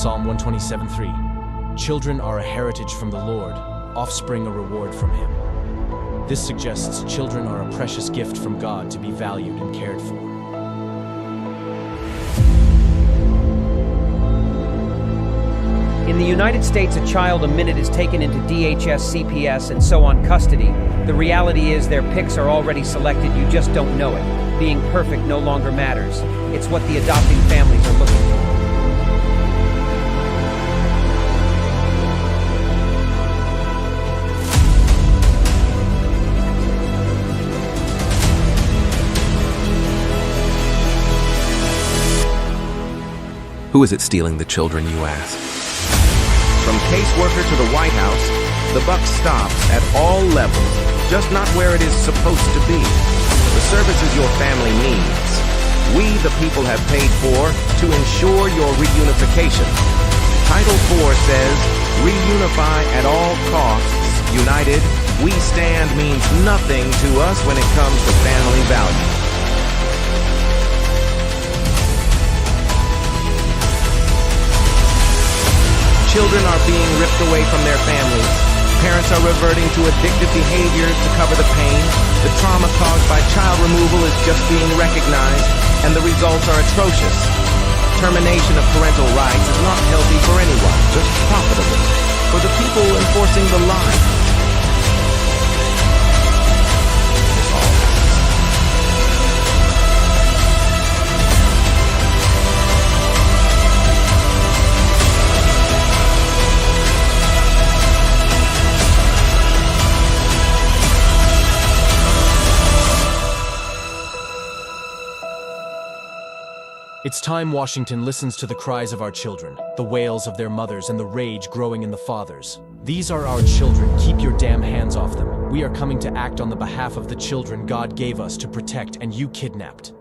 Psalm 127:3. Children are a heritage from the Lord, offspring a reward from Him. This suggests children are a precious gift from God to be valued and cared for. In the United States, a child a minute is taken into DHS, CPS, and so on custody. The reality is their picks are already selected, you just don't know it. Being perfect no longer matters. It's what the adopting families are looking for. Who is it stealing the children, you ask? From caseworker to the White House, the buck stops at all levels, just not where it is supposed to be. The services your family needs, we the people have paid for to ensure your reunification. Title 4 says, reunify at all costs. United, we stand means nothing to us when it comes to family values. Children are being ripped away from their families. Parents are reverting to addictive behaviors to cover the pain. The trauma caused by child removal is just being recognized, and the results are atrocious. Termination of parental rights is not healthy for anyone, just profitable for the people enforcing the lie. It's time Washington listens to the cries of our children, the wails of their mothers, and the rage growing in the fathers. These are our children. Keep your damn hands off them. We are coming to act on the behalf of the children God gave us to protect, and you kidnapped.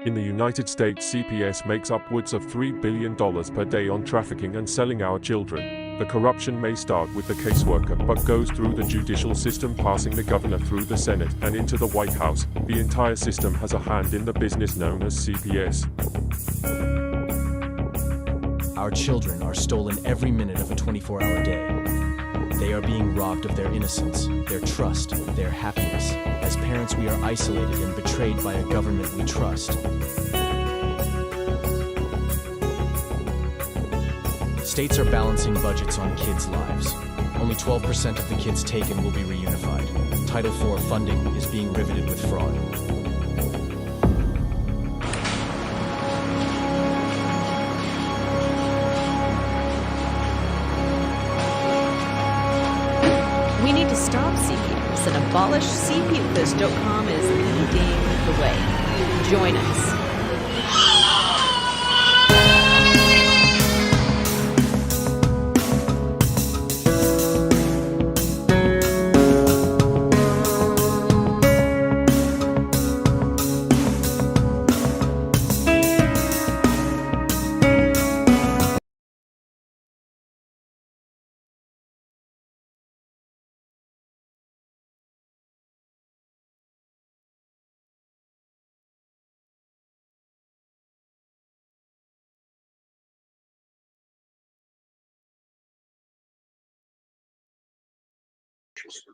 In the United States, CPS makes upwards of $3 billion per day on trafficking and selling our children. The corruption may start with the caseworker, but goes through the judicial system, passing the governor through the Senate and into the White House. The entire system has a hand in the business known as CPS. Our children are stolen every minute of a 24-hour day. They are being robbed of their innocence, their trust, their happiness. As parents, we are isolated and betrayed by a government we trust. States are balancing budgets on kids' lives. Only 12% of the kids taken will be reunified. Title 4 funding is being riveted with fraud. We need to stop CPS and abolish CPS.com is leading the way. Join us.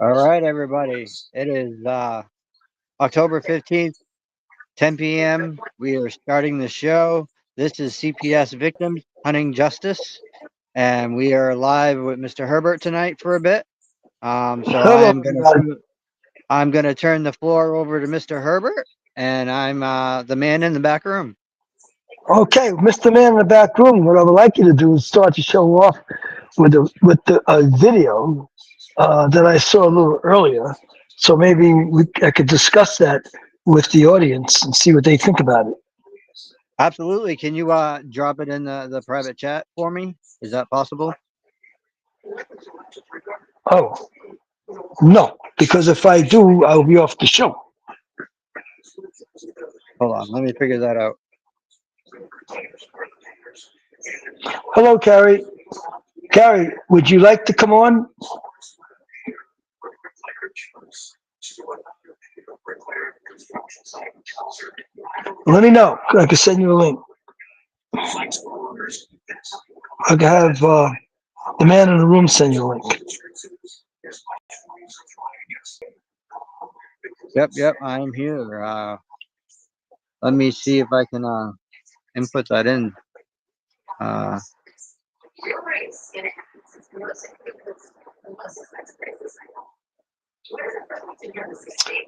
All right, everybody. It is October 15th, 10 p.m. We are starting the show. This is CPS Victims Hunting Justice, and we are live with Mr. Herbert tonight for a bit. I'm going to turn the floor over to Mr. Herbert, and I'm the man in the back room. Okay, Mr. Man in the back room, what I would like you to do is start to show off with a video that I saw a little earlier. So maybe I could discuss that with the audience and see what they think about it. Absolutely. Can you drop it in the private chat for me? Is that possible? Oh, no, because if I do, I'll be off the show. Hold on, let me figure that out. Hello, Carrie. Carrie, would you like to come on? Let me know. I can send you a link. I can have the man in the room send you a link. Yep, I'm here. Let me see if I can input that in.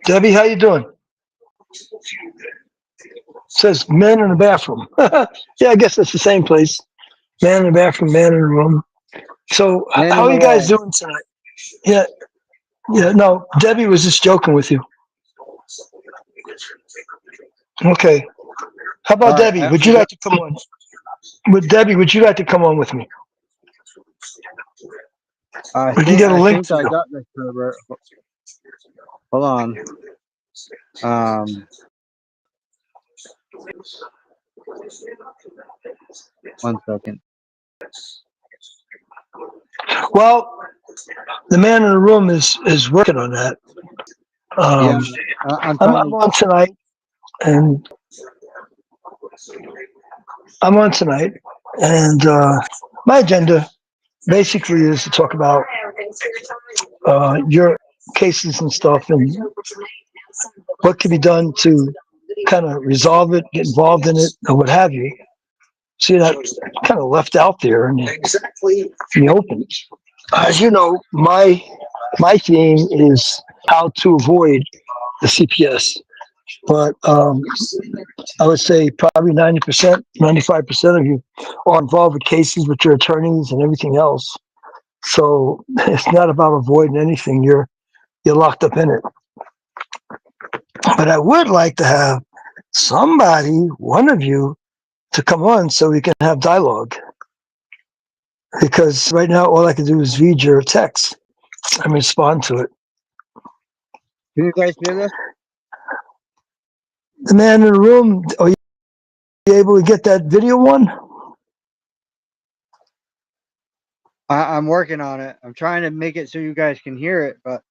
Debbie, how you doing? Says men in the bathroom. Yeah, I guess that's the same place. Man in the bathroom, man in the room. So Man how in are the you guys way. doing tonight? Yeah, no, Debbie was just joking with you. Okay. How All about right, Debbie? Would you like to come on? Debbie, would you like to come on with me? We can get a I link think for I you. got this server. Hold on. 1 second. Well, the man in the room is working on that. Yeah, Um, I'm I'm, trying I'm to. on tonight, and I'm on tonight, and my agenda basically is to talk about your cases and stuff, and what can be done to kind of resolve it, get involved in it, or what have you. See that kind of left out there in the open. As you know, my theme is how to avoid the CPS. But I would say probably 90%, 95% of you are involved with cases with your attorneys and everything else. So it's not about avoiding anything. You're locked up in it. But I would like to have somebody, one of you, to come on so we can have dialogue. Because right now, all I can do is read your text and respond to it. Can you guys hear this? The man in the room, are you able to get that video one? I'm working on it. I'm trying to make it so you guys can hear it, but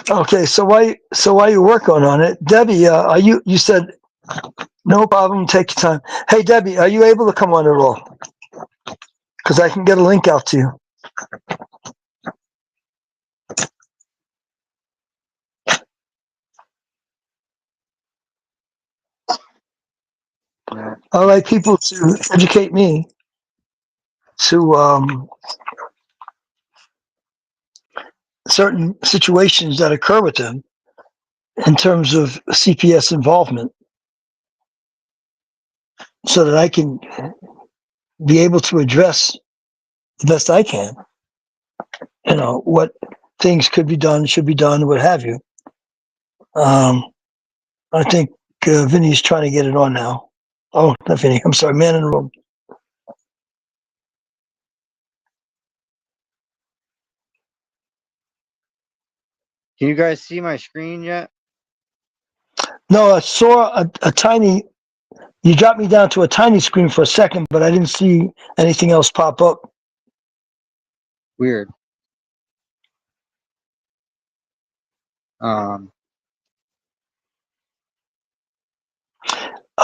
Okay, so while you're working on it, Debbie, are you said no problem, take your time. Hey Debbie, are you able to come on at all? Because I can get a link out to you. no. I like people to educate me to certain situations that occur with them in terms of CPS involvement, so that I can be able to address the best I can. You know what things could be done, should be done, what have you. I think Vinny's trying to get it on now. Oh, not Vinny. I'm sorry, man in the room. Can you guys see my screen yet? No, I saw a tiny. You dropped me down to a tiny screen for a second, but I didn't see anything else pop up. Weird. Um,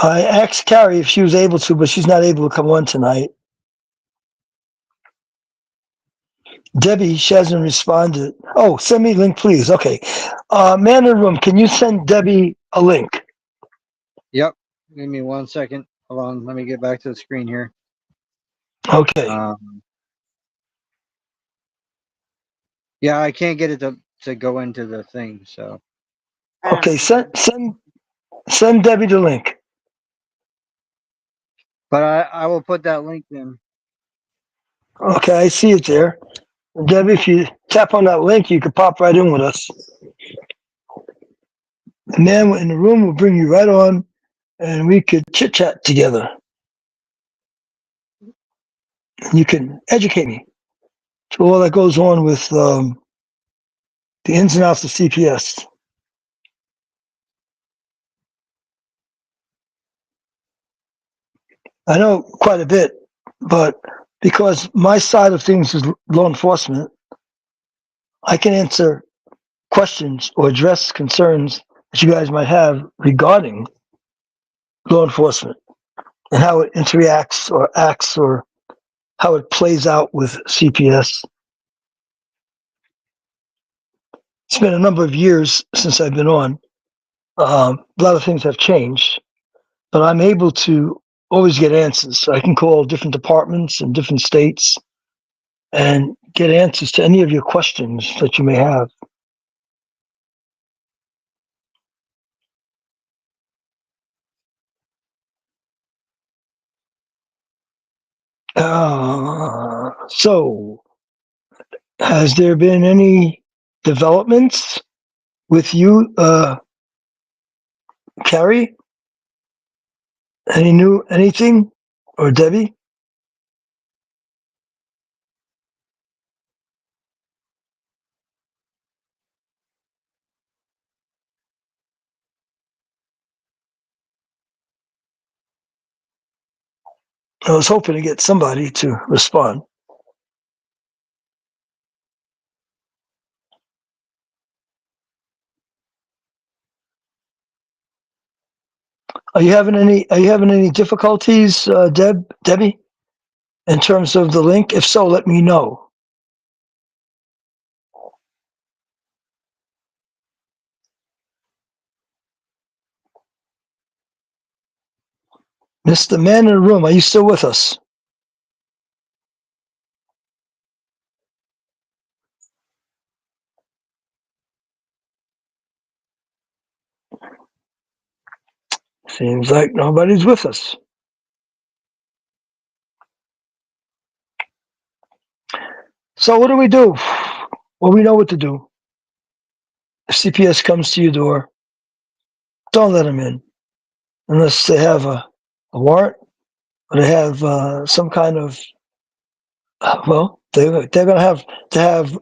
I asked Carrie if she was able to, but she's not able to come on tonight. Debbie, she hasn't responded. Oh, send me a link, please. Okay. Man in the room, can you send Debbie a link? yep. Give me 1 second. Hold on. Let me get back to the screen here. Okay. Yeah, I can't get it to go into the thing, so. Okay, send Debbie the link. But I will put that link in. Okay, I see it there. Debbie, if you tap on that link, you can pop right in with us. The man in the room will bring you right on, and we could chit chat together. You can educate me to all that goes on with the ins and outs of CPS. I know quite a bit, but because my side of things is law enforcement, I can answer questions or address concerns that you guys might have regarding law enforcement and how it interacts or acts or how it plays out with CPS. It's been a number of years since I've been on. A lot of things have changed, but I'm able to always get answers. I can call different departments in different states and get answers to any of your questions that you may have. So, has there been any developments with you, Carrie? Anything? Or Debbie? I was hoping to get somebody to respond. Are you having any difficulties, Debbie, in terms of the link? If so, let me know. Mr. Man in the room, are you still with us? Seems like nobody's with us. So what do we do? Well, we know what to do. If CPS comes to your door, don't let them in unless they have a warrant or they have some kind of, well, they're going to have to have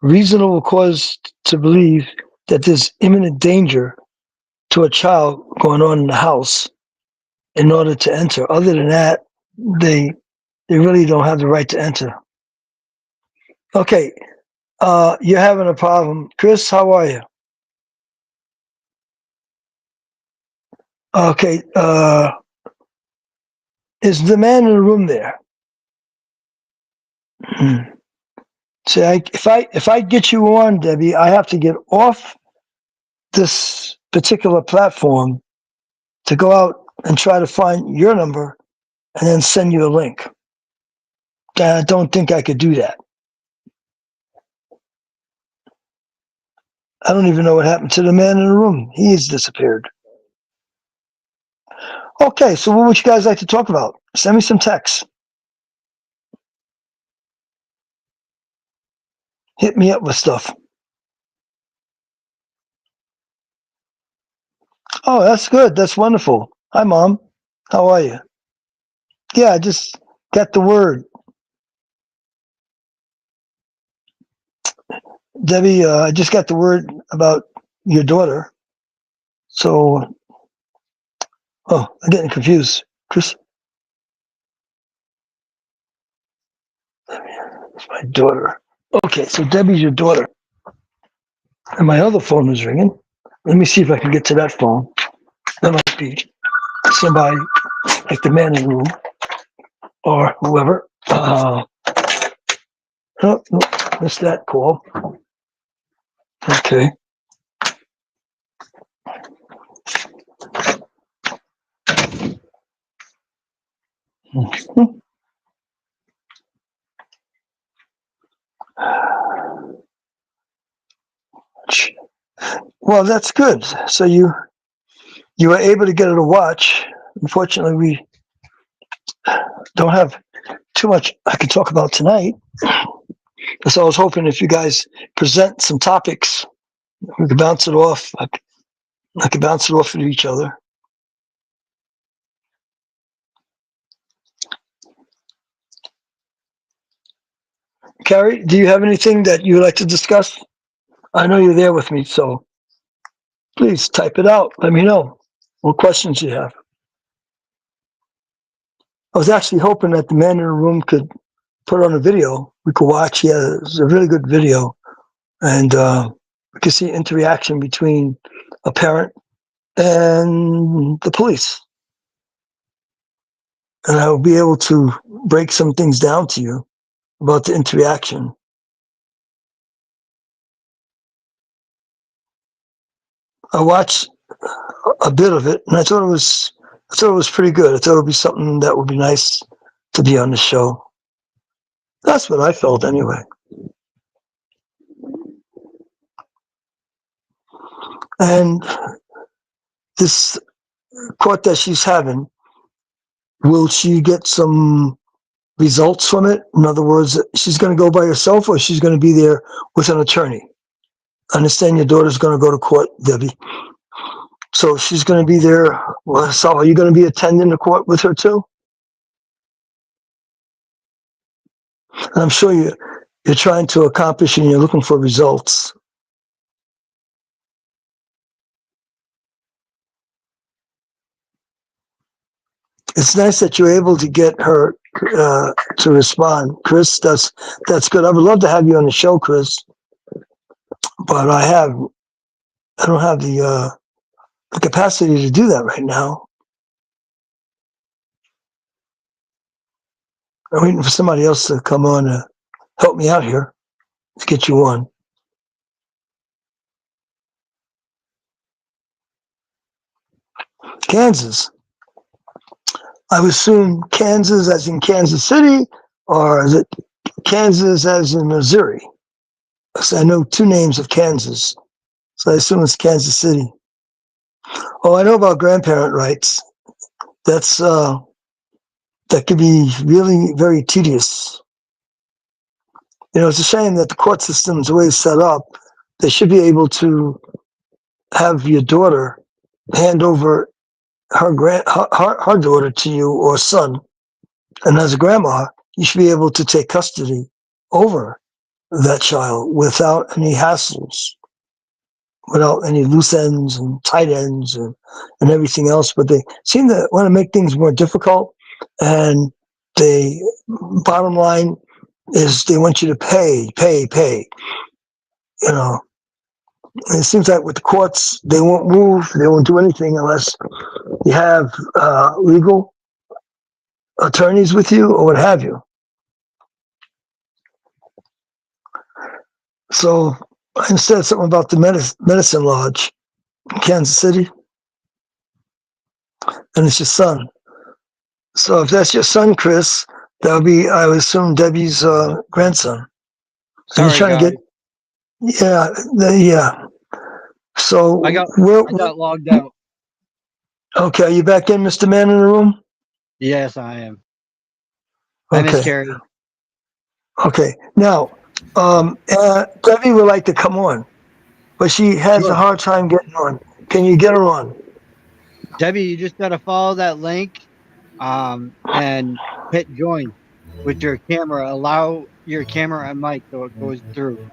reasonable cause to believe that there's imminent danger to a child going on in the house in order to enter. Other than that, they really don't have the right to enter. Okay, you're having a problem. Chris, how are you? Okay, is the man in the room there? See, if I get you on, Debbie, I have to get off this particular platform to go out and try to find your number and then send you a link. And I don't think I could do that. I don't even know what happened to the man in the room. He's disappeared. Okay, so what would you guys like to talk about? Send me some texts. Hit me up with stuff. Oh, that's good. That's wonderful. Hi, Mom. How are you? Yeah, I just got the word. Debbie, I just got the word about your daughter. So, oh, I'm getting confused. Chris? It's my daughter. Okay, so Debbie's your daughter. And my other phone is ringing. Let me see if I can get to that phone. That might be somebody like the man in the room or whoever. Oh, no, missed that call. Okay. Well, that's good. So you were able to get her to watch. Unfortunately, we don't have too much I could talk about tonight. So I was hoping if you guys present some topics, we could bounce it off. I could bounce it off with each other. Carrie, do you have anything that you would like to discuss? I know you're there with me, so please type it out. Let me know what questions you have. I was actually hoping that the man in the room could put on a video we could watch. Yeah, it's a really good video. And we could see interaction between a parent and the police. And I will be able to break some things down to you about the interaction. I watched a bit of it, and I thought it was pretty good. I thought it would be something that would be nice to be on the show. That's what I felt anyway. And this court that she's having, will she get some results from it? In other words, she's going to go by herself, or she's going to be there with an attorney? I understand your daughter's going to go to court, Debbie. So she's going to be there. Well, so are you going to be attending the court with her too? And I'm sure you're trying to accomplish and you're looking for results. It's nice that you're able to get her to respond, Chris. That's good. I would love to have you on the show, Chris, but I don't have the capacity to do that right now. I'm waiting for somebody else to come on to help me out here to get you on. Kansas. I would assume Kansas as in Kansas City, or is it Kansas as in Missouri? So I know two names of Kansas, so I assume it's Kansas City. Oh, I know about grandparent rights. That's that could be really very tedious. You know, it's a shame that the court system's the way it's set up. They should be able to have your daughter hand over her daughter to you or son, and as a grandma, you should be able to take custody over that child without any hassles, without any loose ends and tight ends and everything else. But they seem to want to make things more difficult, and the bottom line is they want you to pay. You know, and it seems like with the courts, they won't move, they won't do anything unless you have legal attorneys with you or what have you. So I said something about the medicine lodge in Kansas City, and it's your son. So if that's your son, Chris, that would be, I would assume, Debbie's grandson. Sorry, he's trying guys. to get, yeah. So I got logged out. Okay, are you back in, Mr. Man in the room? Yes, I am. I miss Okay. Carrie. Okay. Now, Debbie would like to come on, but she has a hard time getting on. Can you get her on? Debbie, you just got to follow that link and hit join with your camera. Allow your camera and mic so it goes through.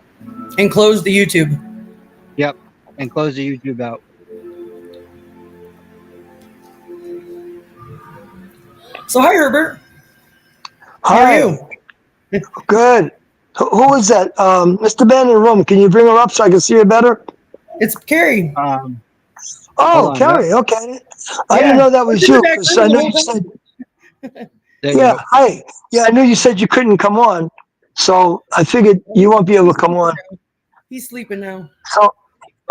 And close the YouTube. Yep. And close the YouTube out. So hi, Herbert. Hi. How are you? Good. Who is that? Mr. Ben in the room. Can you bring her up so I can see her better? It's Carrie. Oh, Carrie. Okay. I didn't know that was you. I know you said. Yeah. Hi. Yeah, I knew you said you couldn't come on, so I figured you won't be able to come on. He's sleeping now. So,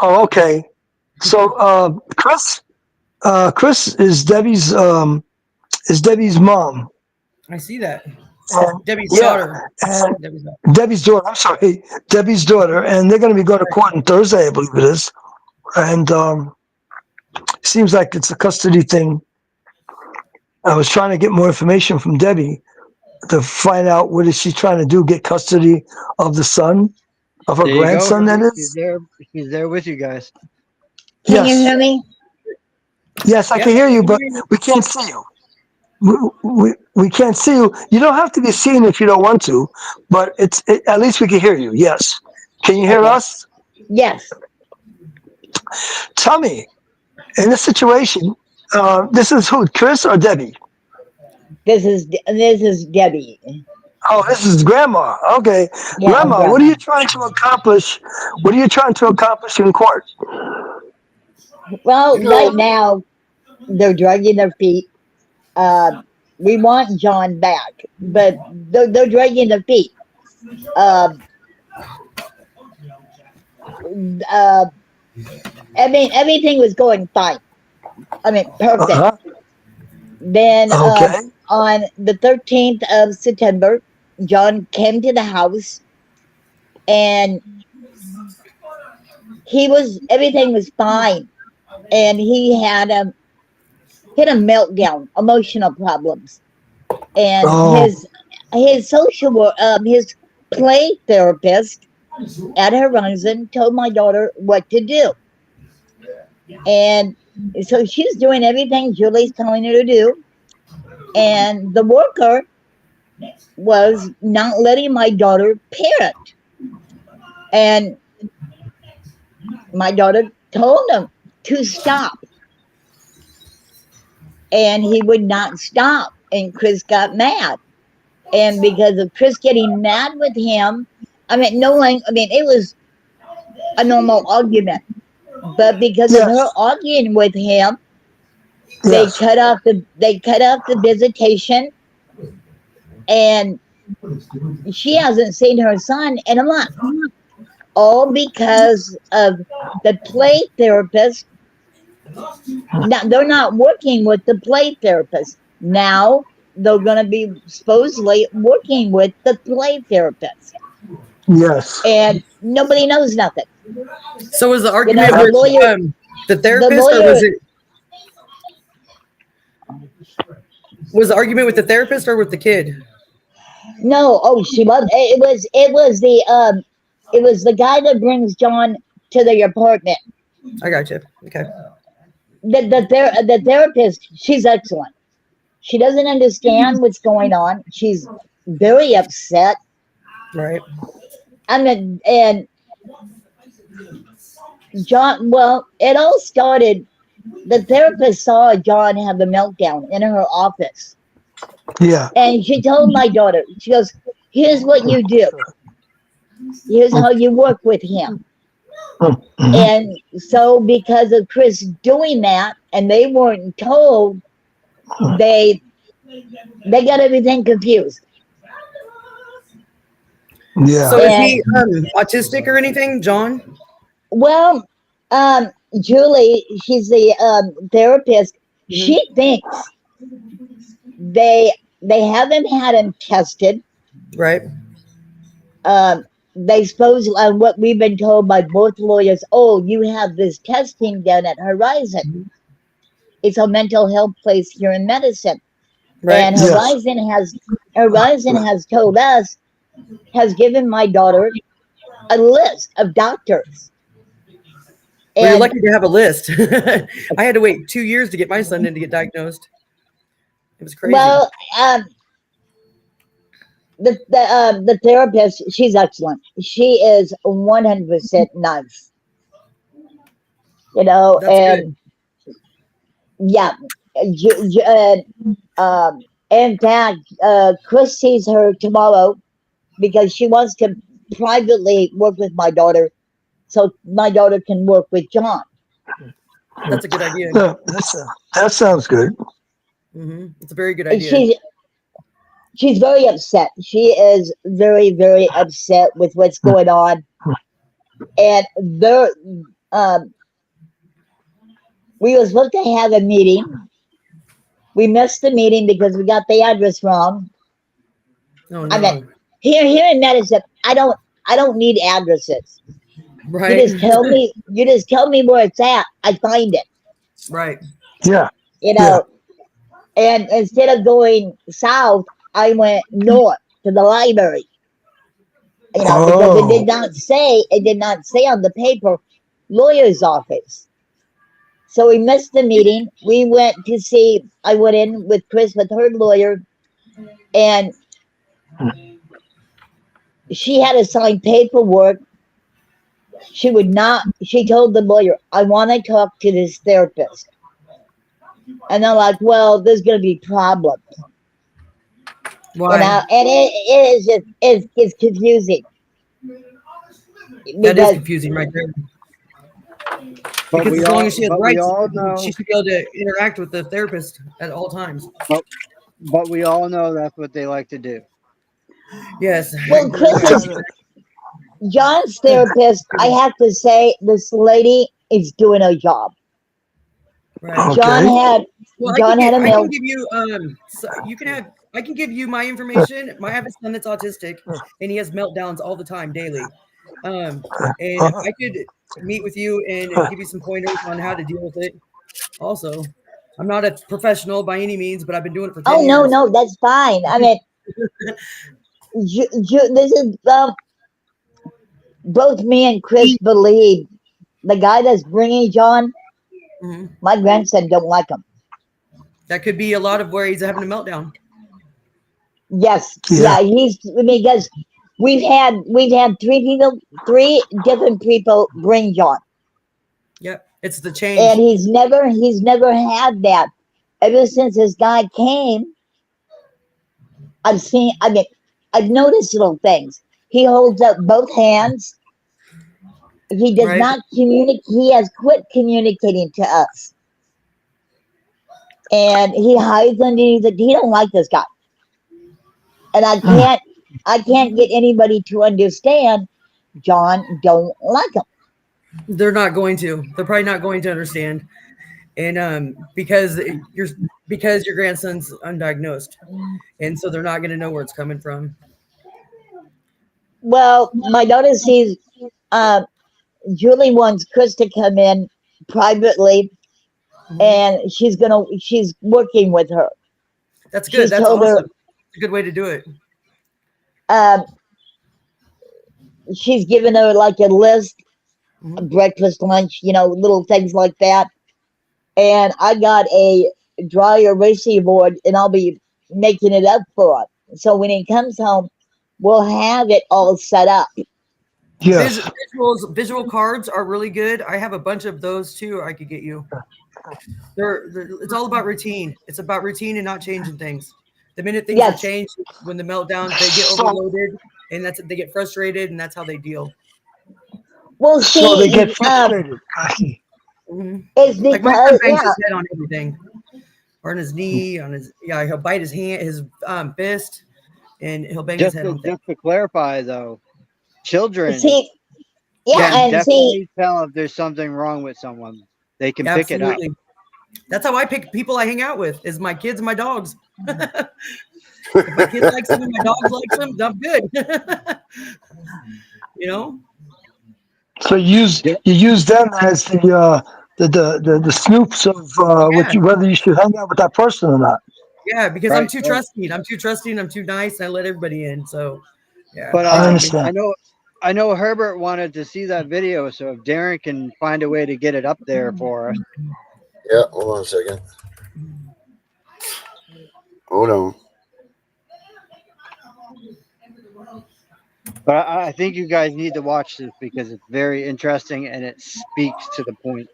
okay. So, Chris is Debbie's mom. I see that. And, Debbie's daughter. Debbie's daughter. I'm sorry, Debbie's daughter, and they're going to be going to court on Thursday, I believe it is. And seems like it's a custody thing. I was trying to get more information from Debbie, to find out what is she trying to do, get custody of the son, of her There you go. grandson, that She's is? there. She's there with you guys. Can you Yes. hear me? Yes, I Yep. can hear you, but we can't see you. We can't see you. You don't have to be seen if you don't want to, but at least we can hear you. Yes. Can you hear Okay. us? Yes. Tell me, in this situation, this is who, Chris or Debbie? This is Debbie. Oh, this is Grandma. Okay. Yeah, Grandma, what are Grandma. you trying to accomplish? What are you trying to accomplish in court? Well, right now they're dragging their feet. We want John back, but they're dragging their feet. Uh, uh, I mean, everything was going fine. I mean, perfect. Uh-huh. Then Okay. on the 13th of September, John came to the house and everything was fine. And he had a meltdown, emotional problems. And Oh, his his play therapist at Horizon told my daughter what to do. And so she's doing everything Julie's telling her to do. And the worker was not letting my daughter parent. And my daughter told him to stop. And he would not stop. And Chris got mad. And because of Chris getting mad with him, it was a normal argument. But because of yes. her arguing with him, Yes. they cut off the visitation, and she hasn't seen her son in a month. All because of the play therapist. Now they're not working with the play therapist. Now they're going to be supposedly working with the play therapist, Yes. and nobody knows nothing. So was the You argument know, with the therapist, or was the argument with the therapist or with the kid? No, oh, she was. It was the guy that brings John to the apartment. I got you. Okay. The therapist, she's excellent. She doesn't understand what's going on. She's very upset. Right. And John. Well, it all started. The therapist saw John have a meltdown in her office. Yeah. And she told my daughter, she goes, "Here's what you do. Here's how you work with him." Mm-hmm. And so because of Chris doing that, and they weren't told, they got everything confused. Yeah. So is he autistic or anything, John? Well, Julie, she's the therapist. Mm-hmm. She thinks they haven't had him tested. Right. They suppose on what we've been told by both lawyers. Oh, you have this testing done at Horizon. Mm-hmm. It's a mental health place here in medicine. Right. And Horizon has told us, has given my daughter a list of doctors. Well, you're lucky to have a list. I had to wait 2 years to get my son in to get diagnosed. It was crazy. Well, the therapist, she's excellent. She is 100% nice. You know, that's and good. Yeah. In fact, Chris sees her tomorrow because she wants to privately work with my daughter, so my daughter can work with John. That's a good idea. Yeah, that sounds good. Mm-hmm. It's a very good idea. She's very upset. She is very, very upset with what's going on, and we were supposed to have a meeting. We missed the meeting because we got the address wrong. Oh no! I mean, here in medicine, I don't need addresses. Right. You just tell me where it's at. I find it. Right. Yeah. You know, and instead of going south, I went north to the library. You know, because Oh. it did not say on the paper lawyer's office. So we missed the meeting. We went to see, I went in with Chris with her lawyer, and she had to sign paperwork. She would not, she told the lawyer, I want to talk to this therapist. And they're like, well, there's going to be problems. Why? You know, and it is just, it's confusing. That is confusing right there. But Because we as long all, as she has but we rights, all know, she should be able to interact with the therapist at all times. but we all know that's what they like to do. Yes. Well, John's therapist, I have to say, this lady is doing her job. Right. John had Well, John had a I mail. can give you so you can have I can give you my information. I have a son that's autistic and he has meltdowns all the time, daily. And I could meet with you and give you some pointers on how to deal with it. Also, I'm not a professional by any means, but I've been doing it for 10 Oh years. no, that's fine. I mean, this is both me and Chris believe the guy that's bringing John. My grandson don't like him. That could be a lot of where he's having a meltdown. Yes, yeah, because we've had three different people bring John. Yep, it's the change. And he's never had that. Ever since this guy came, I've noticed little things. He holds up both hands. He does not communicate. He has quit communicating to us. And he hides underneath it. He don't like this guy. And I can't get anybody to understand John don't like him. They're not going to. They're probably not going to understand. And because your grandson's undiagnosed. And so they're not going to know where it's coming from. Well, my daughter sees Julie wants Chris to come in privately, and she's working with her. That's good. That's awesome. It's a good way to do it. She's given her like a list, breakfast, lunch, little things like that. And I got a dry erasing board, and I'll be making it up for her. So when he comes home, we'll have it all set up. Yes. Visual cards are really good. I have a bunch of those too. I could get you. It's all about routine. It's about routine and not changing things. The minute things are changed, when the meltdown, they get overloaded, and they get frustrated, and that's how they deal. Well, see, so they get frustrated. It's like my son bangs his head on everything, or on his knee, he'll bite his hand, his fist, and he'll bang his head on things. Just to clarify, though, children can definitely tell if there's something wrong with someone. They can pick it up. That's how I pick people I hang out with, is my kids and my dogs. If my kid likes them and my dogs like them, I'm good. So you use them as the snoops of whether you should hang out with that person or not. Yeah, because I'm too trusting. I'm too trusting. I'm too nice. And I let everybody in. So yeah. But I understand. I know Herbert wanted to see that video, so if Darren can find a way to get it up there for us. Yeah, hold on a second. Hold on. But I think you guys need to watch this because it's very interesting and it speaks to the point.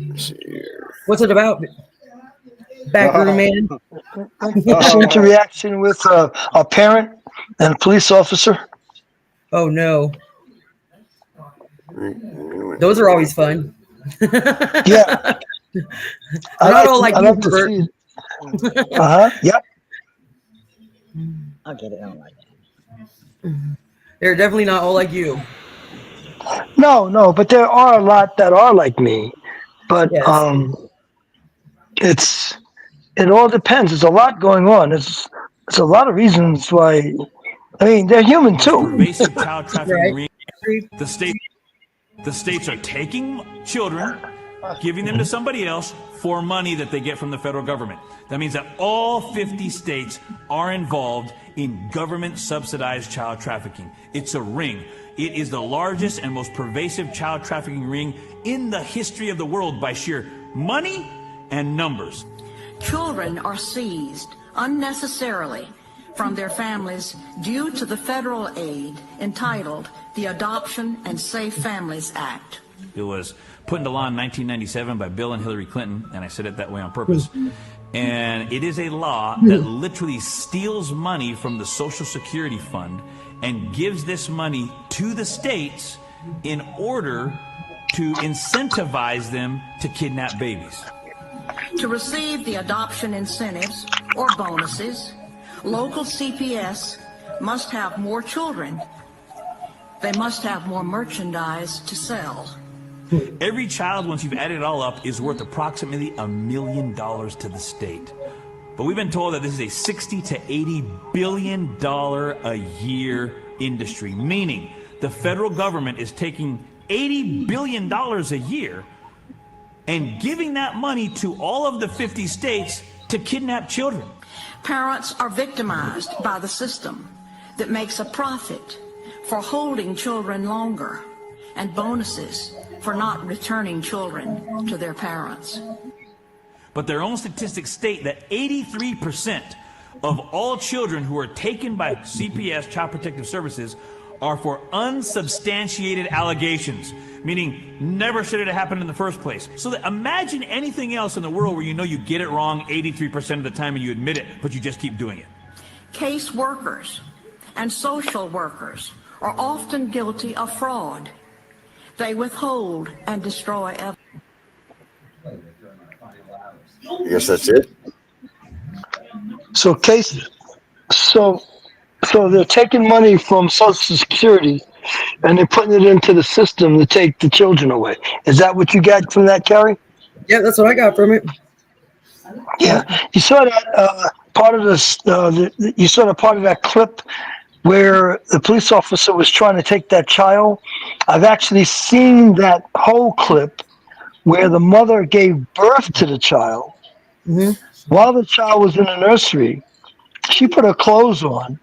Let's see here. What's it about? Backroom man. Interaction with a parent and a police officer. Oh no. Those are always fun. Yeah. Not all like you, Bert. Yep. I'll get it on like that. They're definitely not all like you. No, but there are a lot that are like me. But yes. It all depends. There's a lot going on. There's a lot of reasons why. I mean, they're human too. Pervasive child trafficking. Right. The states are taking children giving them to somebody else for money that they get from the federal government. That means that all 50 states are involved in government-subsidized child trafficking. It's a ring. It is the largest and most pervasive child trafficking ring in the history of the world by sheer money and numbers. Children are seized unnecessarily from their families due to the federal aid entitled the Adoption and Safe Families Act. It was put into law in 1997 by Bill and Hillary Clinton, and I said it that way on purpose. And it is a law that literally steals money from the Social Security Fund and gives this money to the states in order to incentivize them to kidnap babies. To receive the adoption incentives or bonuses, local CPS must have more children. They must have more merchandise to sell. Every child, once you've added it all up, is worth approximately $1 million to the state. But we've been told that this is a $60 to $80 billion a year industry, meaning the federal government is taking $80 billion a year and giving that money to all of the 50 states to kidnap children. Parents are victimized by the system that makes a profit for holding children longer and bonuses for not returning children to their parents. But their own statistics state that 83% of all children who are taken by CPS, Child Protective Services, are for unsubstantiated allegations, meaning never should it have happened in the first place. So that imagine anything else in the world where you know you get it wrong 83% of the time and you admit it, but you just keep doing it. Case workers and social workers are often guilty of fraud. They withhold and destroy evidence. I guess that's it. So so they're taking money from Social Security and they're putting it into the system to take the children away. Is that what you got from that, Kerry? Yeah, that's what I got from it. Yeah, you saw that part of this. You saw the part of that clip where the police officer was trying to take that child. I've actually seen that whole clip where the mother gave birth to the child. While the child was in the nursery, she put her clothes on.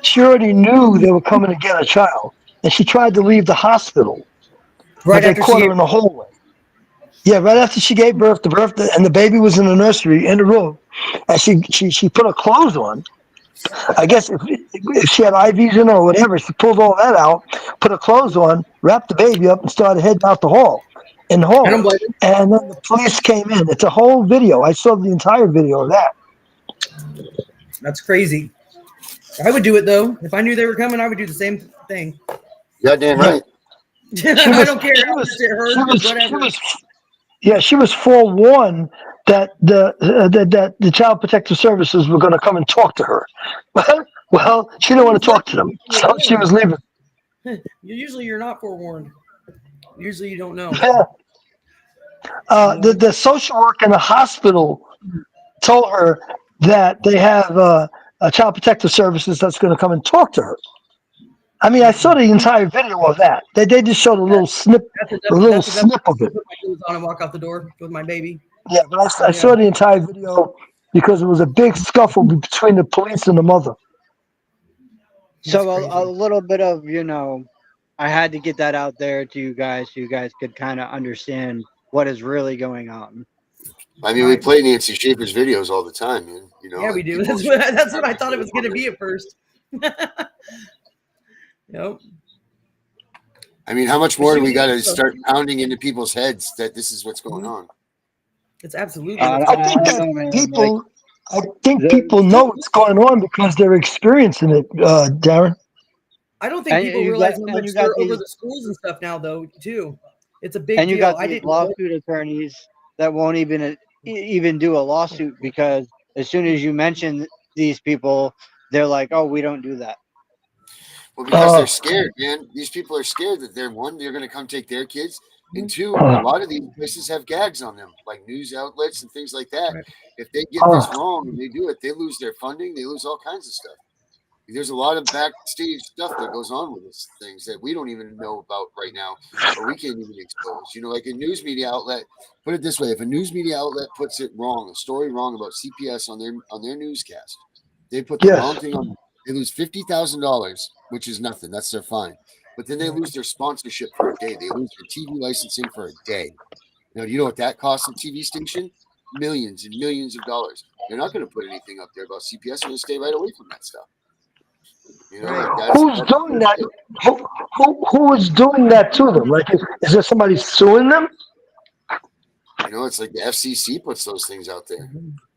She already knew they were coming to get a child, and she tried to leave the hospital. Right but they after caught she her in the hallway. Yeah, right after she gave birth, and the baby was in the nursery in the room, and she put her clothes on. I guess if she had IVs in her or whatever, she pulled all that out, put her clothes on, wrapped the baby up, and started heading out the hall. In the hall, and then the police came in. It's a whole video. I saw the entire video of that. That's crazy. I would do it though. If I knew they were coming, I would do the same thing. Goddamn right. I don't care. Whatever. She was forewarned that the Child Protective Services were going to come and talk to her. Well, she didn't want to talk to them, so she was leaving. Usually, you're not forewarned. Usually, you don't know. The social worker in the hospital told her that they have a Child Protective Services that's going to come and talk to her. I mean, I saw the entire video of that. They just showed a little snip, snip of it. Put my clothes on and walk out the door with my baby. Yeah, but I saw the entire video because it was a big scuffle between the police and the mother. So a little bit of, I had to get that out there to you guys so you guys could kind of understand what is really going on. I mean, we play Nancy Schaefer's videos all the time, man. Yeah, we do. That's what I thought it was going to be at first. Yep. I mean, how much more do we got to start pounding into people's heads that this is what's going on? It's absolutely. I think people know what's going on because they're experiencing it, Darren. I don't think people realize how much they're over the schools and stuff now, though. Too, it's a big deal. And you got these lawsuit attorneys that won't even do a lawsuit because as soon as you mention these people, they're like, "Oh, we don't do that." Well, because they're scared, man. These people are scared that they're going to come take their kids, and two, a lot of these places have gags on them, like news outlets and things like that. Right. If they get this wrong and they do it, they lose their funding. They lose all kinds of stuff. There's a lot of backstage stuff that goes on with this things that we don't even know about right now, or we can't even expose. You know, like a news media outlet. Put it this way: if a news media outlet puts it wrong, a story wrong about CPS on their newscast, they put the wrong thing on. They lose $50,000, which is nothing. That's their fine. But then they lose their sponsorship for a day. They lose their TV licensing for a day. Now, do you know what that costs a TV station? Millions and millions of dollars. They're not going to put anything up there about CPS. They're going to stay right away from that stuff. You know, like Who's doing that? Who is doing that to them? Like, is there somebody suing them? You know, it's like the FCC puts those things out there.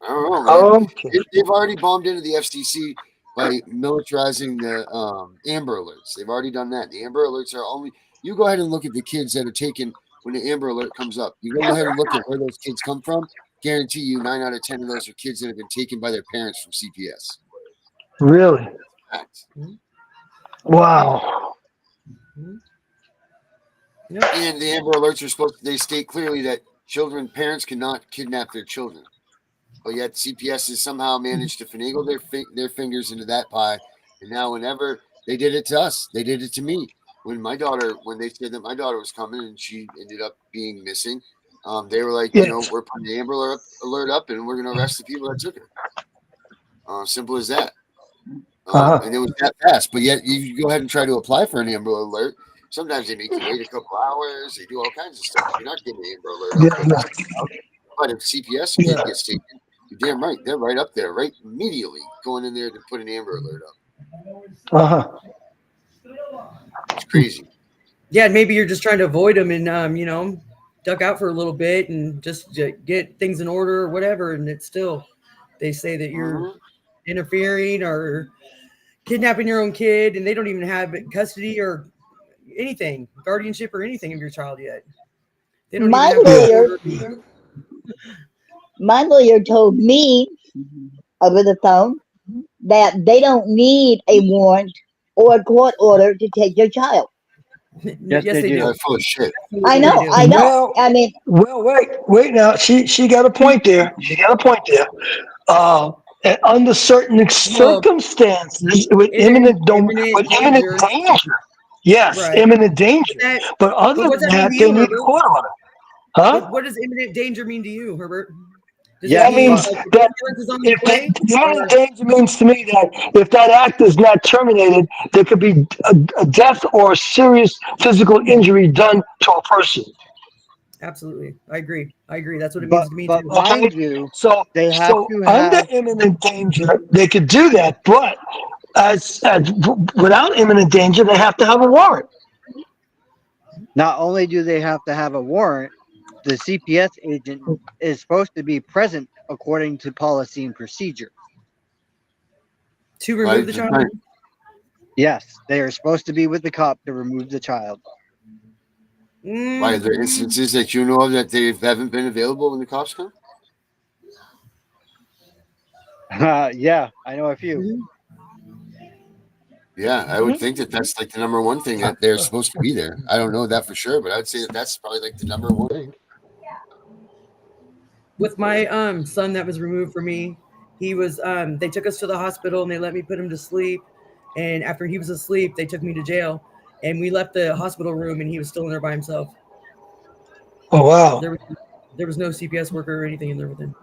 I don't know, man. They've already bombed into the FCC by militarizing the Amber Alerts. They've already done that. The Amber Alerts are only. You go ahead and look at the kids that are taken when the Amber Alert comes up. You go ahead and look at where those kids come from. Guarantee you, 9 out of 10 of those are kids that have been taken by their parents from CPS. Really? Fact. Wow. And the Amber Alerts are supposed to, they state clearly that parents cannot kidnap their children. But yet CPS has somehow managed to finagle their fingers into that pie. And now whenever they did it to us, they did it to me. When they said that my daughter was coming and she ended up being missing, they were like, you know, we're putting the Amber Alert up and we're going to arrest the people that took her. Simple as that. And it was that fast. But yet you go ahead and try to apply for an Amber Alert. Sometimes they make you wait a couple hours. They do all kinds of stuff. You're not getting an Amber Alert. But if CPS kid gets taken, you're damn right. They're right up there, right immediately going in there to put an Amber Alert up. It's crazy. Yeah, maybe you're just trying to avoid them and, you know, duck out for a little bit and just get things in order or whatever. And it's still, they say that you're interfering or kidnapping your own kid, and they don't even have custody or anything, guardianship or anything of your child yet. They don't My lawyer told me over the phone that they don't need a warrant or a court order to take your child. Yes, they do. That's full of shit. I know. Well, I mean, wait now. She got a point there. Under certain circumstances, with imminent danger. Yes, imminent danger. But other than that, they need a court order. Huh? What does imminent danger mean to you, Herbert? That means that imminent danger means to me that if that act is not terminated, there could be a death or a serious physical injury done to a person. Absolutely, I agree. That's what it means to me too. Mind you, so they have to have under imminent danger, they could do that, but as without imminent danger, they have to have a warrant. Not only do they have to have a warrant, the CPS agent is supposed to be present according to policy and procedure. To remove the child? Yes, they are supposed to be with the cop to remove the child. Why are there instances that you know of that they haven't been available when the cops come? Yeah, I know a few. Yeah, I would think that that's like the number one thing that they're supposed to be there. I don't know that for sure, but I'd say that that's probably like the number one thing. With my son that was removed from me, he was they took us to the hospital and they let me put him to sleep. And after he was asleep, they took me to jail. And we left the hospital room and he was still in there by himself. Oh, wow. There was no CPS worker or anything in there with him.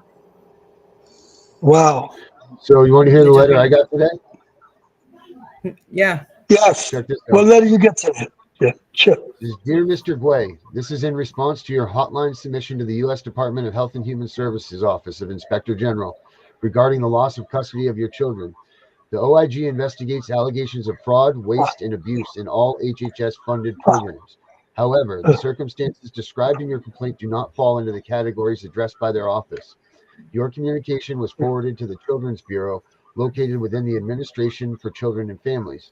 Wow. So you want to hear the letter I got today? Yeah. Yes. What letter you get today? Yeah, sure. Dear Mr. Guay, this is in response to your hotline submission to the U.S. Department of Health and Human Services Office of Inspector General regarding the loss of custody of your children. The OIG investigates allegations of fraud, waste, and abuse in all HHS-funded programs. However, the circumstances described in your complaint do not fall into the categories addressed by their office. Your communication was forwarded to the Children's Bureau, located within the Administration for Children and Families.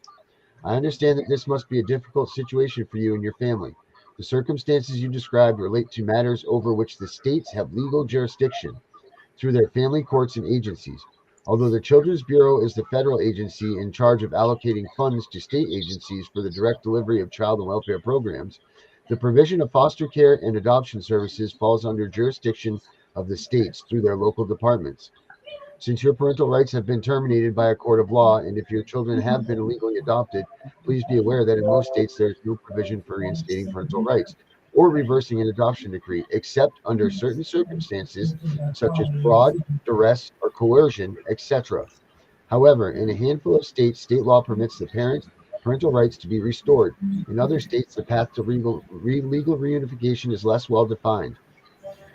I understand that this must be a difficult situation for you and your family. The circumstances you described relate to matters over which the states have legal jurisdiction through their family courts and agencies. Although the Children's Bureau is the federal agency in charge of allocating funds to state agencies for the direct delivery of child and welfare programs, the provision of foster care and adoption services falls under jurisdiction of the states through their local departments. Since your parental rights have been terminated by a court of law, and if your children have been illegally adopted, please be aware that in most states there is no provision for reinstating parental rights or reversing an adoption decree, except under certain circumstances such as fraud, duress, or coercion, etc. However, in a handful of states, state law permits the parental rights to be restored. In other states, the path to legal reunification is less well defined.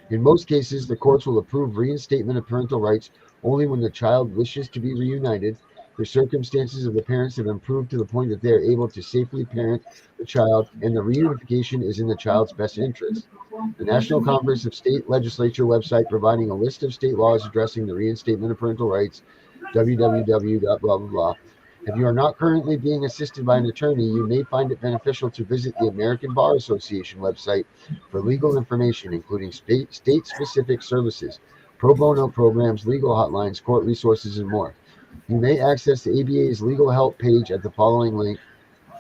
In most cases, the courts will approve reinstatement of parental rights only when the child wishes to be reunited. The circumstances of the parents have improved to the point that they are able to safely parent the child, and the reunification is in the child's best interest. The National Conference of State Legislature website providing a list of state laws addressing the reinstatement of parental rights, www.blah. If you are not currently being assisted by an attorney, you may find it beneficial to visit the American Bar Association website for legal information, including state-specific services, pro bono programs, legal hotlines, court resources, and more. You may access the ABA's legal help page at the following link,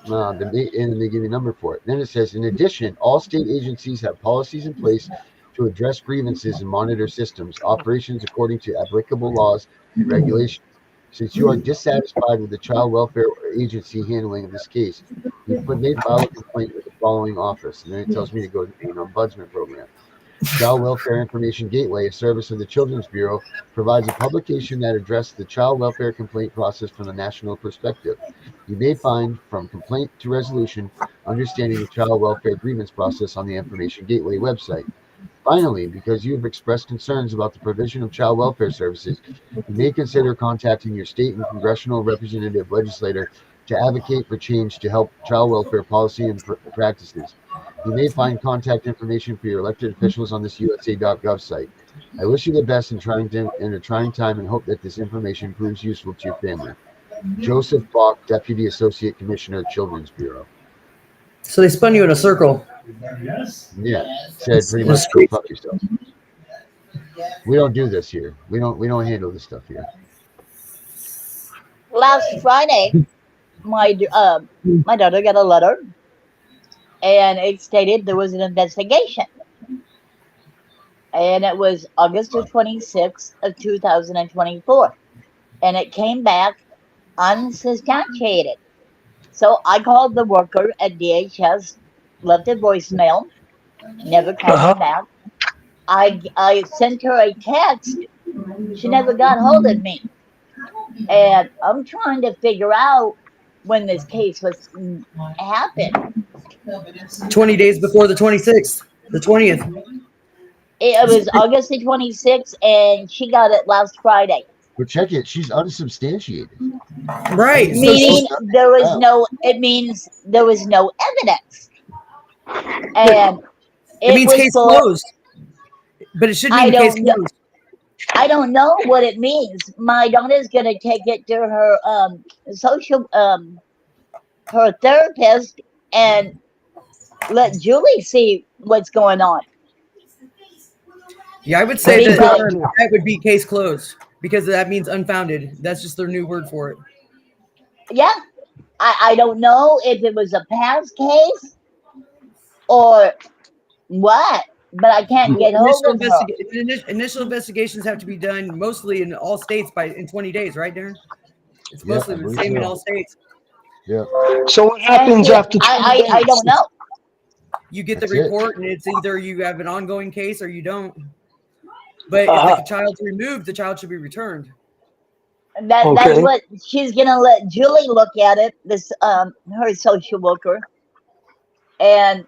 and they give you a number for it. Then it says, in addition, all state agencies have policies in place to address grievances and monitor systems, operations according to applicable laws and regulations. Since you are dissatisfied with the child welfare agency handling of this case, you may file a complaint with the following office. And then it tells me to go to the Ombudsman Program. Child Welfare Information Gateway, a service of the Children's Bureau, provides a publication that addresses the child welfare complaint process from a national perspective. You may find From Complaint to Resolution, Understanding the Child Welfare Grievance Process on the Information Gateway website. Finally, because you have expressed concerns about the provision of child welfare services, you may consider contacting your state and congressional representative legislator to advocate for change to help child welfare policy and practices. You may find contact information for your elected officials on this USA.gov site. I wish you the best in a trying time and hope that this information proves useful to your family. Joseph Falk, Deputy Associate Commissioner, Children's Bureau. So they spun you in a circle. Yeah, said pretty much go fuck yourself. We don't do this here. We don't handle this stuff here. Last Friday, my daughter got a letter, and it stated there was an investigation, and it was August 26th of 2024, and it came back unsubstantiated. So I called the worker at DHS, left a voicemail, never called me back. I sent her a text. She never got hold of me. And I'm trying to figure out when this case was happened. 20 days before the 26th, the 20th. It was August the 26th, and she got it last Friday. But check it, she's unsubstantiated. Right. Meaning there was no, it means there was no evidence. And it means case closed. But it should mean case closed. I don't know what it means. My daughter's gonna take it to her her therapist and let Julie see what's going on. Yeah, I would say that would be case closed because that means unfounded. That's just their new word for it. Yeah, I don't know if it was a past case or what, but I can't get hold of her. Initial investigations have to be done mostly in all states in 20 days, right, Darren? It's mostly the same in all states. Yeah. So what happens after 20 days? I don't know. You get the report, and it's either you have an ongoing case or you don't. But if the child's removed, the child should be returned. That's what she's gonna let Julie look at it. This her social worker, and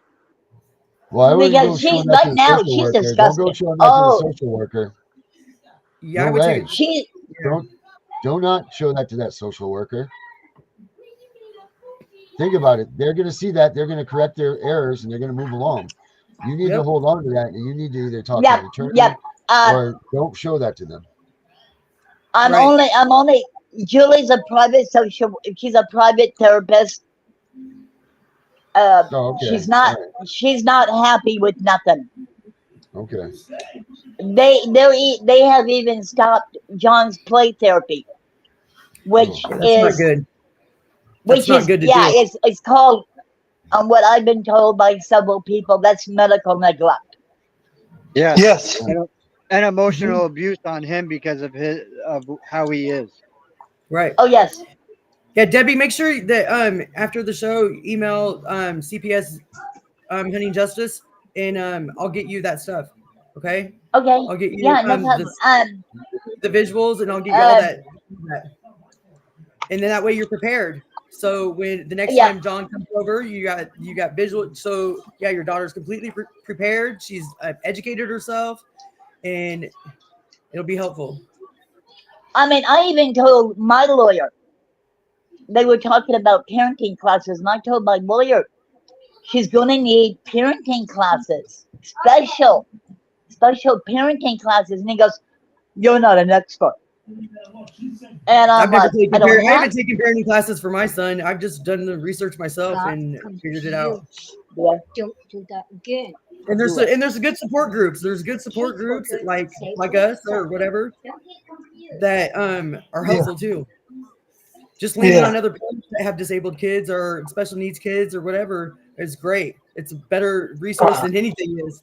because she's right now she's disgusting. Don't go showing that to the social worker. Yeah, I would say do not show that to that social worker. Think about it. They're going to see that. They're going to correct their errors, and they're going to move along. You need to hold on to that, and you need to either talk to an attorney or don't show that to them. I'm only. Julie's a private she's a private therapist. She's not. Right. She's not happy with nothing. Okay. They have even stopped John's play therapy, which is not good. Which is good to do. It's called, what I've been told by several people, that's medical neglect. Yes. and emotional abuse on him because of how he is. Right. Oh yes. Yeah, Debbie, make sure that after the show, email CPS Hunting Justice, and I'll get you that stuff. Okay. Okay. I'll get you Yeah, no problem. the visuals, and I'll get you all that. And then that way you're prepared. So when the next Yeah. time John comes over, you got visual. So yeah, your daughter's completely prepared. She's educated herself, and it'll be helpful. I mean, I even told my lawyer, they were talking about parenting classes, and I told my lawyer she's going to need parenting classes, special parenting classes. And he goes, "You're not an expert." And I'm like, I haven't taken parenting classes for my son. I've just done the research myself and figured it out. Yeah. Don't do that again. And there's good support groups. There's good support groups like us or whatever that are helpful too. Just leaning on other parents that have disabled kids or special needs kids or whatever is great. It's a better resource than anything is.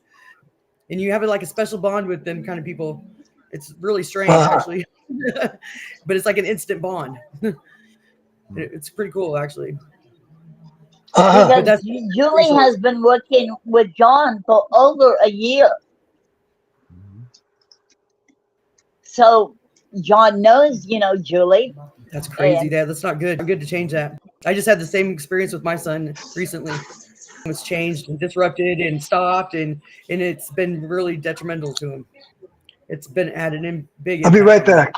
And you have like a special bond with them kind of people. It's really strange actually. But it's like an instant bond. It's pretty cool actually. Because Julie has been working with John for over a year. So John knows, Julie. That's crazy, Dad. That's not good. I'm good to change that. I just had the same experience with my son recently. It was changed and disrupted and stopped, and it's been really detrimental to him. It's been added in big. I'll be right back.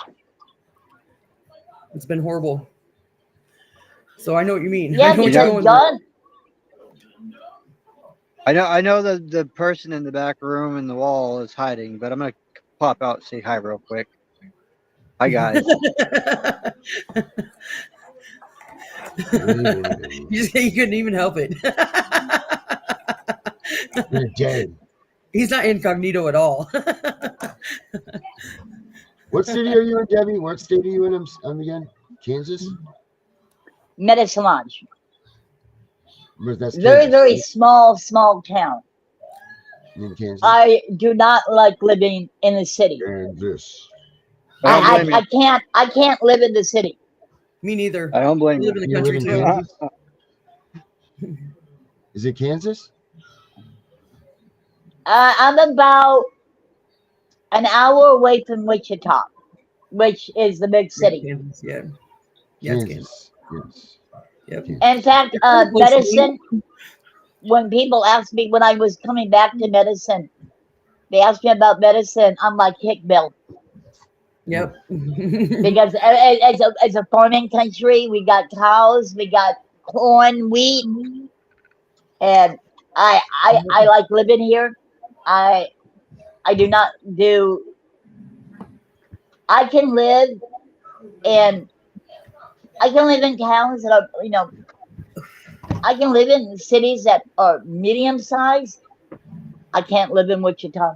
It's been horrible. So I know what you mean. Yeah, I know what you're going John. I know that the person in the back room in the wall is hiding, but I'm gonna pop out and say hi real quick. Hi guys. You couldn't even help it. You're dead. He's not incognito at all. What city are you in, Debbie? What state are you in again? Kansas? Medicine Lodge. That's very, Kansas, very right? small town. In Kansas? I do not like living in the city. Kansas. I can't live in the city. Me neither. I don't blame you. I live in the country too. Is it Kansas? I'm about an hour away from Wichita, which is the big city. Kansas, yeah. Kansas. Yes. Yep. In fact, medicine, when people ask me when I was coming back to medicine, they asked me about medicine. I'm like, hick Bill. Yep. Because as a farming country, we got cows, we got corn, wheat, and I like living here. I do not do. I can live in towns that are, I can live in cities that are medium sized. I can't live in Wichita.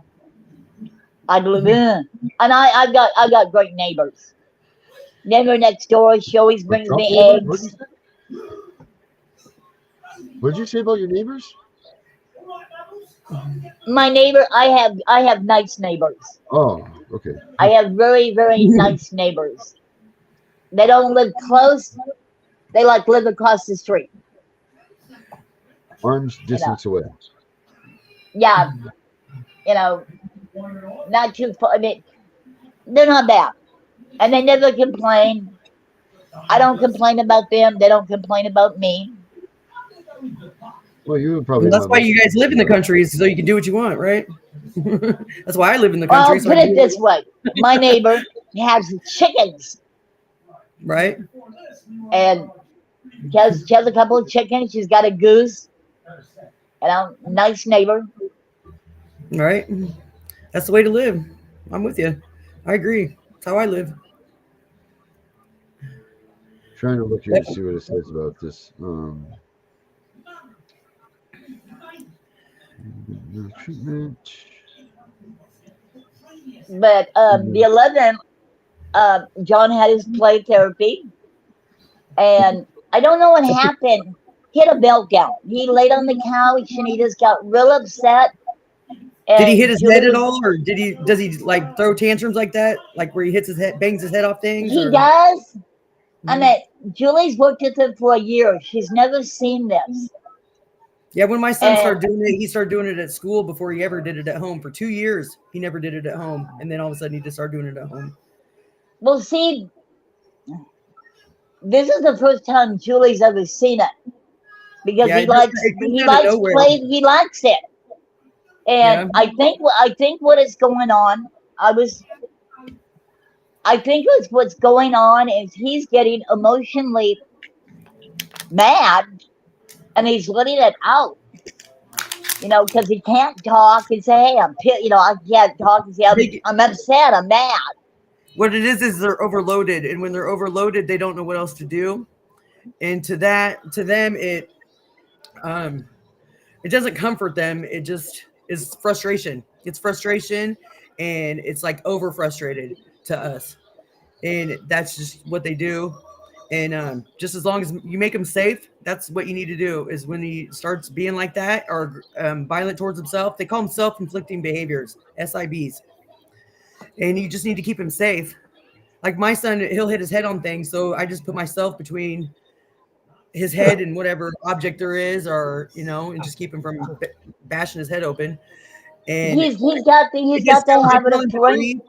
I live in, and I've got great neighbors. Neighbor next door, she always brings me eggs. What did you say about your neighbors? My neighbor, I have nice neighbors. Oh, okay. I have very, very nice neighbors. They don't live close. They like live across the street. Arm's distance away. Yeah. Not too far. I mean, they're not bad. And they never complain. I don't complain about them. They don't complain about me. Well, you would probably. That's why you guys live in the country, so you can do what you want, right? That's why I live in the country. Well, put it this way. My neighbor has chickens. Right. And she has a couple of chickens. She's got a goose. Nice neighbor. Right. That's the way to live. I'm with you. I agree. That's how I live. Trying to look here to see what it says about this. Treatment. But the 11th, John had his play therapy, and I don't know what happened. He had a meltdown. He laid on the couch and he just got real upset. Did he hit And his head at Julie, all, or does he like throw tantrums like that, like where he hits his head, bangs his head off things, he or? does. I Mhm. mean, Julie's worked with him for a year. She's never seen this. Yeah, when my son And started doing it, he started doing it at school before he ever did it at home. For 2 years, he never did it at home, and then all of a sudden, he just started doing it at home. well, see, this is the first time Julie's ever seen it because Yeah, it comes he out of likes nowhere. play. He likes it. And Yeah, I think what is going on, I think what's going on is he's getting emotionally mad and he's letting it out. You know, because he can't talk and say, "Hey, I can't talk and say I'm upset, I'm mad." what it is they're overloaded, and when they're overloaded, they don't know what else to do. And to them, it doesn't comfort them. It just is frustration. It's frustration, and it's like over frustrated to us, and that's just what they do. And just as long as you make him safe, that's what you need to do. Is when he starts being like that or violent towards himself, they call them self-inflicting behaviors, SIBs, and you just need to keep him safe. Like my son, he'll hit his head on things, so I just put myself between his head and whatever object there is, or and just keep him from bashing his head open. And He's got the I habit tell of him to throwing. breathe.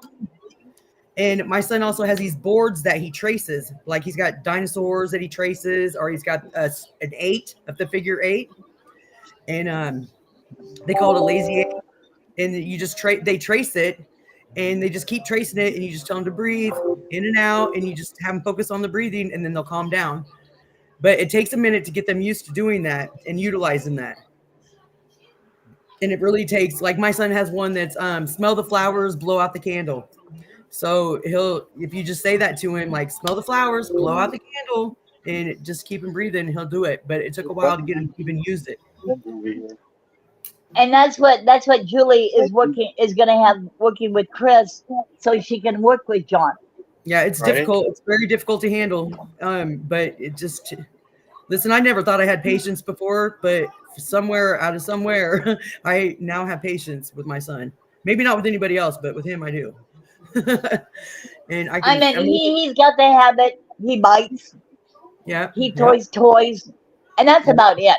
And my son also has these boards that he traces. Like he's got dinosaurs that he traces, or he's got an 8 of the figure 8, and they call it a lazy 8. And you just they trace it, and they just keep tracing it, and you just tell them to breathe in and out, and you just have them focus on the breathing, and then they'll calm down. But it takes a minute to get them used to doing that and utilizing that. And it really takes, like my son has one that's smell the flowers, blow out the candle. So if you just say that to him, like smell the flowers, blow out the candle, and just keep him breathing, he'll do it. But it took a while to get him to even use it. And that's what Julie is going to have working with Chris so she can work with John. Yeah, it's difficult. It's very difficult to handle. But it just listen, I never thought I had patience before, but somewhere out of somewhere, I now have patience with my son. Maybe not with anybody else, but with him, I do. And I mean, he's got the habit. He bites. Yeah. He throws toys, and that's about it.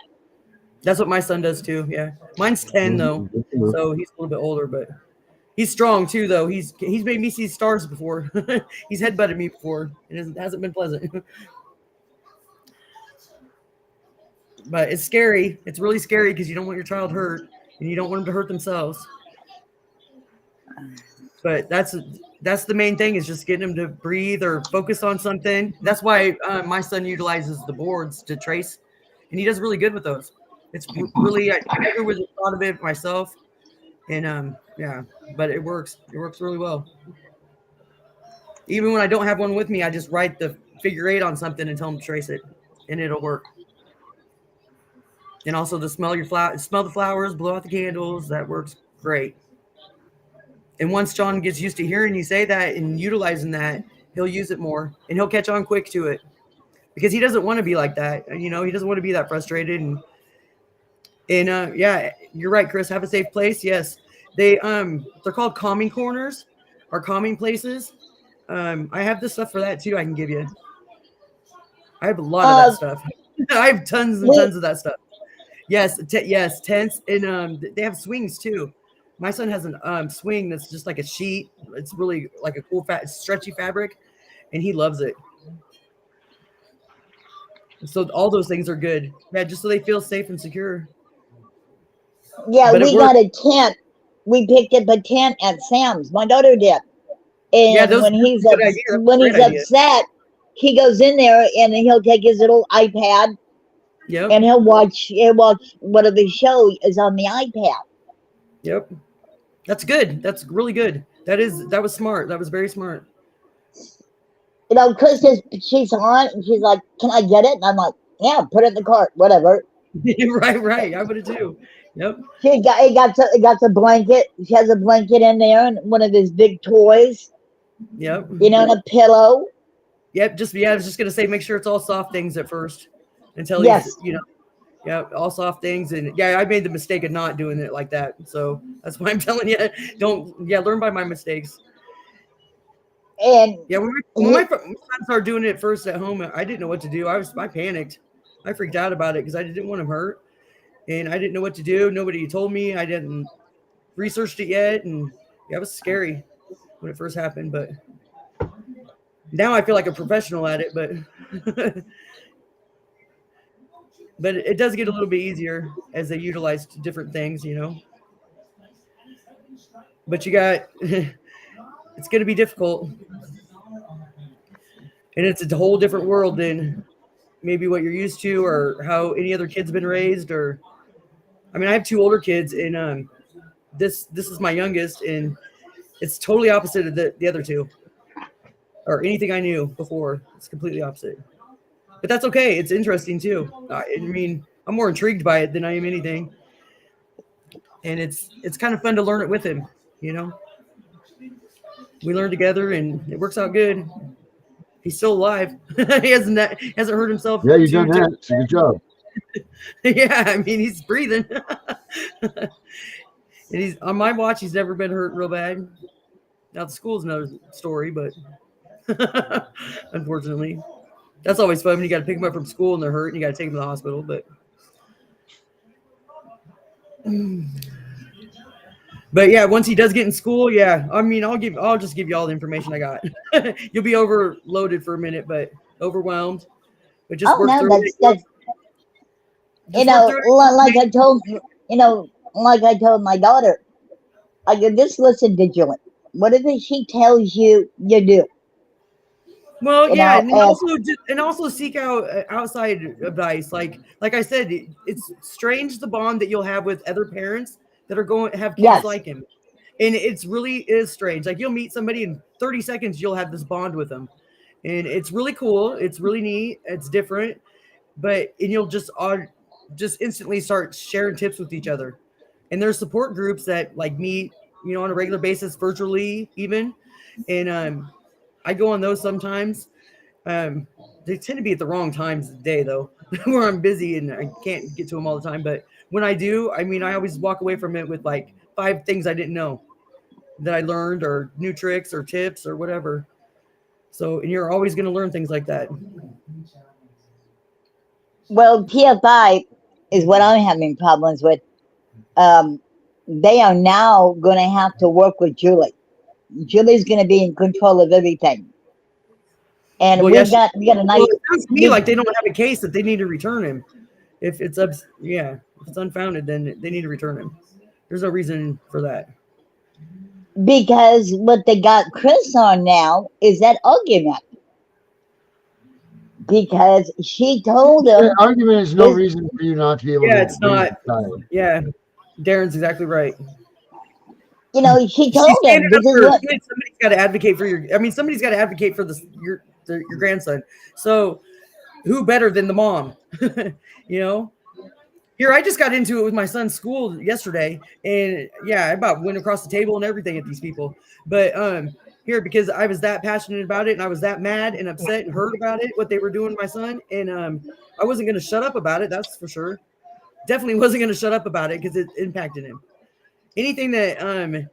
That's what my son does too. Yeah, mine's 10 though, so he's a little bit older, but he's strong too. Though he's made me see stars before. He's headbutted me before, and it hasn't been pleasant. But it's scary. It's really scary because you don't want your child hurt, and you don't want them to hurt themselves. But that's the main thing, is just getting them to breathe or focus on something. That's why my son utilizes the boards to trace, and he does really good with those. It's really, I never would have thought of it myself, and yeah, but it works. It works really well. Even when I don't have one with me, I just write the figure 8 on something and tell them to trace it, and it'll work. And also the smell the flowers, blow out the candles. That works great. And once John gets used to hearing you say that and utilizing that, he'll use it more, and he'll catch on quick to it, because he doesn't want to be like that. He doesn't want to be that frustrated. And yeah, you're right, Chris. Have a safe place. Yes, they're called calming corners or calming places. I have this stuff for that too. I can give you. I have a lot of that stuff. I have tons and tons of that stuff. Yes, yes, tents, and they have swings too. My son has an swing that's just like a sheet. It's really like a cool, stretchy fabric, and he loves it. So all those things are good. Yeah, just so they feel safe and secure. Yeah, we got a tent. We picked up a tent at Sam's. My daughter did. And yeah, when he's upset, he goes in there and he'll take his little iPad. Yep. And he'll watch whatever show is on the iPad. Yep. That's good. That's really good. That was smart. That was very smart. Chris she's on and she's like, "Can I get it?" And I'm like, "Yeah, put it in the cart, whatever." Right. I would have too. Yep. It got the blanket. She has a blanket in there and one of his big toys. Yep. And a pillow. Yep. I was just gonna say, make sure it's all soft things at first, until Yeah, all soft things. And yeah, I made the mistake of not doing it like that. So that's why I'm telling you, learn by my mistakes. And Yeah, when my son started doing it first at home, I didn't know what to do. I panicked. I freaked out about it because I didn't want him hurt, and I didn't know what to do. Nobody told me. I didn't researched it yet, and yeah, it was scary when it first happened. But now I feel like a professional at it. But but it does get a little bit easier as they utilize different things, you know. But you got it's going to be difficult. And it's a whole different world than maybe what you're used to or how any other kid's been raised. Or I mean, I have two older kids, and this is my youngest, and it's totally opposite of the other two or anything I knew before. It's completely opposite. But that's okay. It's interesting too. I mean, I'm more intrigued by it than I am anything. And it's kind of fun to learn it with him, you know. We learn together and it works out good. He's still alive. He hasn't hurt himself. Yeah, you've done that. It's a good job. Yeah, I mean, he's breathing. And he's on my watch. He's never been hurt real bad. Now the school's another story, but unfortunately, that's always fun when you got to pick them up from school and they're hurt and you got to take them to the hospital. But yeah, once he does get in school, yeah, I mean, I'll just give you all the information I got. You'll be overloaded for a minute, but overwhelmed. But just work through it. That's like I told my daughter, I go, just listen to Julie. Whatever she tells you, you do. Well, yeah, and also seek out outside advice. Like I said, it's strange the bond that you'll have with other parents that are going to have kids like him, and it's really is strange. Like you'll meet somebody in 30 seconds, you'll have this bond with them, and it's really cool. It's really neat. It's different, and you'll just instantly start sharing tips with each other. And there's support groups that like meet, on a regular basis, virtually even, and I go on those sometimes. They tend to be at the wrong times of the day, though, where I'm busy and I can't get to them all the time. But when I do, I mean, I always walk away from it with like 5 things I didn't know that I learned, or new tricks or tips or whatever. So, and you're always going to learn things like that. Well, PFI is what I'm having problems with. They are now going to have to work with Julie. Julie's going to be in control of everything. And we got a nice. Well, it sounds to me like they don't have a case that they need to return him. If it's unfounded, then they need to return him. There's no reason for that. Because what they got Chris on now is that argument. Because she told him. The argument is no reason for you not to be able to. Yeah, it's not. Yeah, Darren's exactly right. She told him. Somebody's got to advocate for somebody's got to advocate for your grandson. So who better than the mom? Here, I just got into it with my son's school yesterday, and yeah, I about went across the table and everything at these people. But here, because I was that passionate about it, and I was that mad and upset and hurt about it, what they were doing to my son, and I wasn't going to shut up about it. That's for sure. Definitely wasn't going to shut up about it because it impacted him. Anything that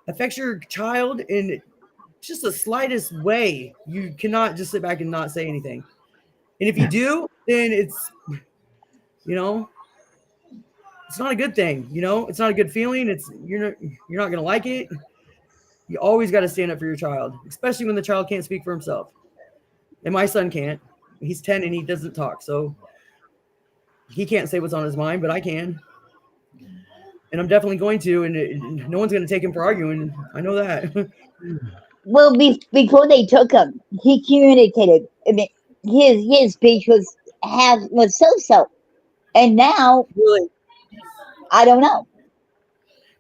affects your child in just the slightest way, you cannot just sit back and not say anything. And if you do, then it's not a good thing. It's not a good feeling. You're not going to like it. You always got to stand up for your child, especially when the child can't speak for himself. And my son can't. He's 10 and he doesn't talk, so he can't say what's on his mind, but I can. And I'm definitely going to, and no one's going to take him for arguing. I know that. Well, before they took him, he communicated. I mean, his speech was so-so, and now really, I don't know.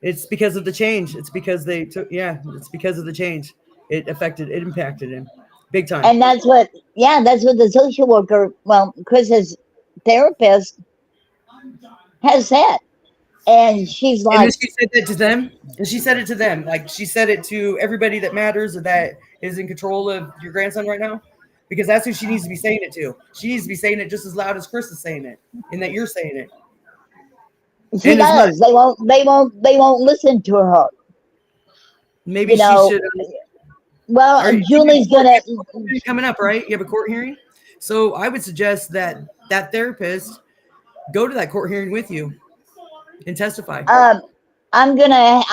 It's because of the change. It's because they took. Yeah, it's because of the change. It impacted him big time. And that's what the social worker, Chris's therapist, has said. And she's like, and she said that to them. And she said it to them. Like she said it to everybody that matters or that is in control of your grandson right now. Because that's who she needs to be saying it to. She needs to be saying it just as loud as Chris is saying it, and that you're saying it. She does. They won't listen to her. Maybe You she know. should. Well, You Julie's gonna coming up, right? You have a court hearing, so I would suggest that that therapist go to that court hearing with you and testify. I'm gonna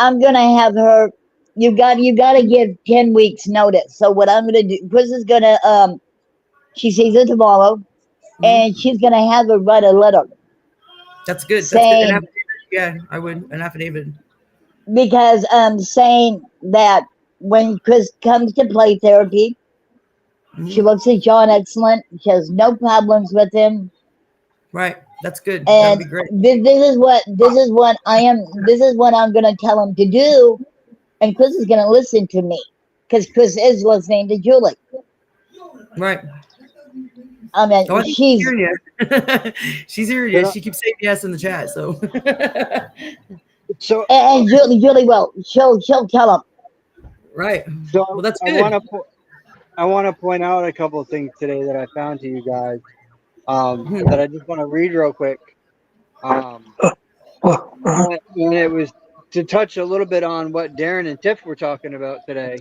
have her. You got to give 10 weeks notice. So what I'm gonna do, Chris is gonna she sees it tomorrow, and she's gonna have her write a letter. That's good. That's good. An Saying, affidavit. Yeah, I would an affidavit. because saying that when Chris comes to play therapy, she looks at John excellent. She has no problems with him. Right. That's good. That would And be great. this is what I'm gonna tell him to do, and Chris is gonna listen to me because Chris is listening to Julie. Right. I mean, Oh, I think she's she's hearing you. She's hearing you. She keeps saying yes in the chat. So, and Julie will. She'll tell him. Right. So well, that's I good. want to point out a couple of things today that I found to you guys that I just want to read real quick. And it was to touch a little bit on what Darren and Tiff were talking about today.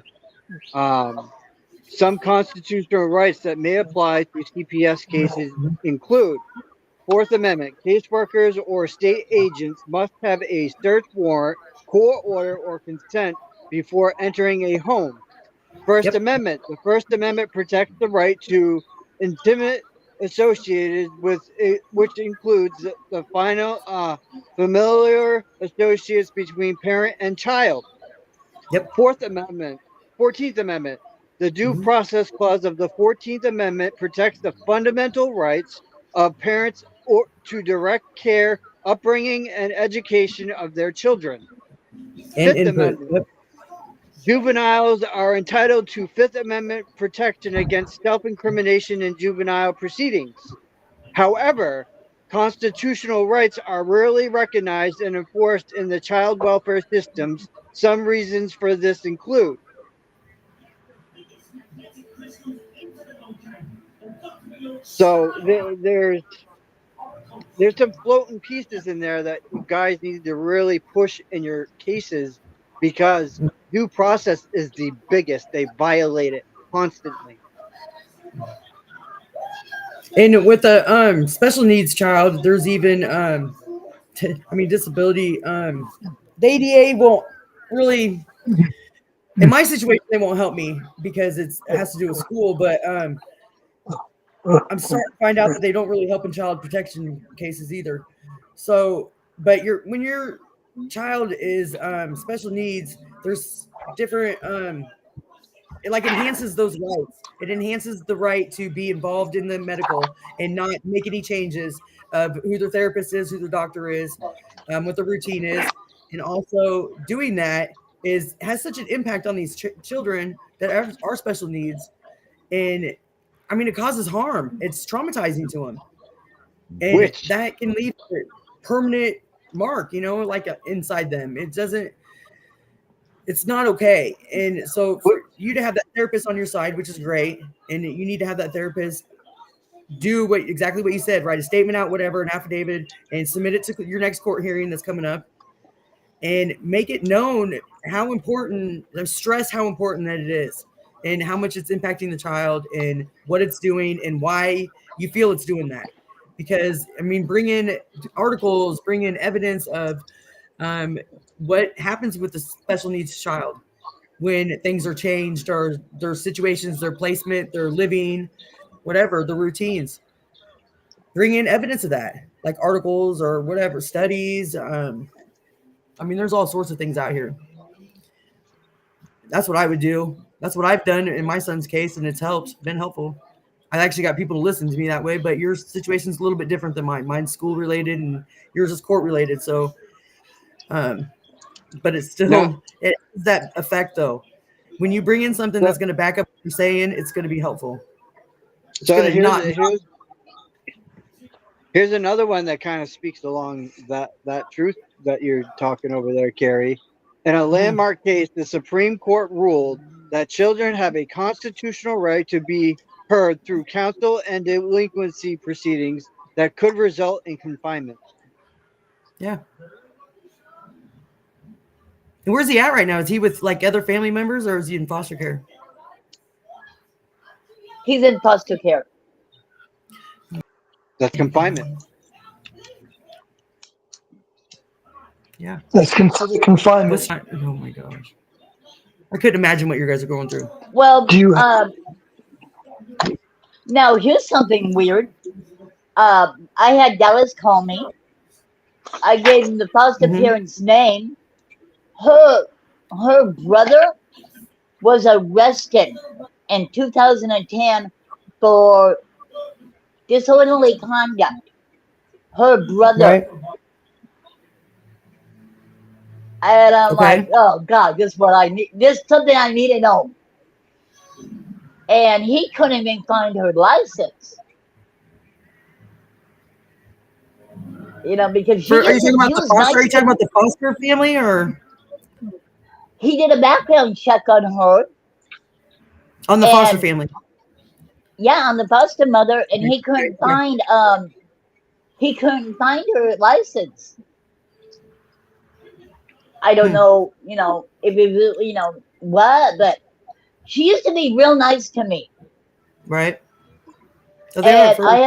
Some constitutional rights that may apply to CPS cases include Fourth Amendment. Caseworkers or state agents must have a search warrant, court order, or consent before entering a home. First Amendment. The First Amendment protects the right to intimate associated with it, which includes the final familiar associates between parent and child. Fourth Amendment. 14th Amendment. The Due Process Clause of the 14th Amendment protects the fundamental rights of parents or to direct care, upbringing, and education of their children. And Fifth input. Amendment. Juveniles are entitled to Fifth Amendment protection against self-incrimination in juvenile proceedings. However, constitutional rights are rarely recognized and enforced in the child welfare systems. Some reasons for this include there's some floating pieces in there that you guys need to really push in your cases because due process is the biggest. They violate it constantly. And with a special needs child, there's even disability. The ADA won't really. In my situation, they won't help me because it has to do with school. But I'm starting to find out that they don't really help in child protection cases either. So, but when your child is special needs, there's different. It like enhances those rights. It enhances the right to be involved in the medical and not make any changes of who their therapist is, who their doctor is, what the routine is, and also doing that has such an impact on these children that are special needs, and I mean it causes harm. It's traumatizing to them, and that can leave a permanent mark, like inside them. It's not okay. And so for you to have that therapist on your side, which is great, and you need to have that therapist do exactly what you said, write a statement out, whatever, an affidavit, and submit it to your next court hearing that's coming up, and make it known how important, stress how important that it is, and how much it's impacting the child, and what it's doing, and why you feel it's doing that. Because, bring in articles, bring in evidence of what happens with the special needs child when things are changed, or their situations, their placement, their living, whatever, the routines. Bring in evidence of that, like articles or whatever, studies. There's all sorts of things out here. That's what I would do. That's what I've done in my son's case, and it's been helpful. I actually got people to listen to me that way, but your situation's a little bit different than mine. Mine's school related and yours is court related. So, but it's still, it has that effect though. When you bring in something that's going to back up what you're saying, it's going to be helpful. It's going to Here's another one that kind of speaks along that truth that you're talking over there, Carrie. In a landmark case, the Supreme Court ruled that children have a constitutional right to be heard through counsel and delinquency proceedings that could result in confinement. Yeah. And where's he at right now? Is he with like other family members or is he in foster care? He's in foster care. That's confinement. Yeah. That's considered confinement. Oh my gosh. I couldn't imagine what you guys are going through. Well, Do you now here's something weird. I had Dallas call me. I gave him the foster parent's name. Her brother was arrested in 2010 for disorderly conduct. Her brother. Right. And I'm like, oh God, this is what I need. This is something I need to know. And he couldn't even find her license. You know, because she Are you just, talking about he the was foster? nice. Are you talking about the foster family or He did a background check on her. on the foster family? Yeah, on the foster mother, and he couldn't find her license. I don't know, you know, if it really, you know, what, but she used to be real nice to me. Right. So And I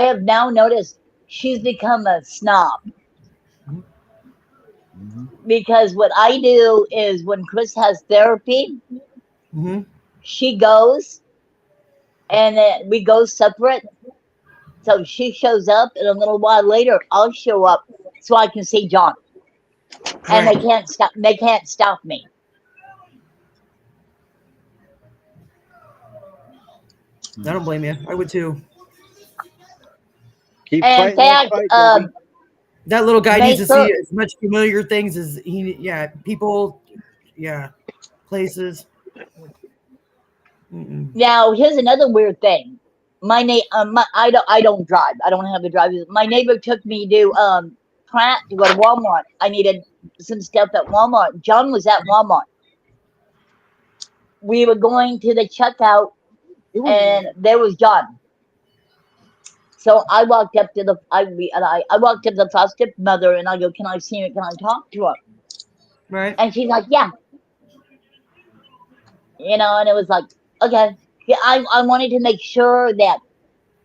have now noticed she's become a snob. Because what I do is when Chris has therapy, she goes and then we go separate. So she shows up, and a little while later, I'll show up so I can see John. And they can't stop. They can't stop me. I don't blame you. I would too. Keep in fact, that little guy May needs to see as much familiar things as people, places. Now here's another weird thing. I don't drive. I don't have a driver. My neighbor took me to Pratt to go to Walmart. I needed some stuff at Walmart. John was at Walmart. We were going to the checkout, and there was John. So I walked up to the foster mother, and I go, "Can I see her? Can I talk to her?" Right. And she's like, "Yeah." You know, and it was like, okay. Yeah, I wanted to make sure that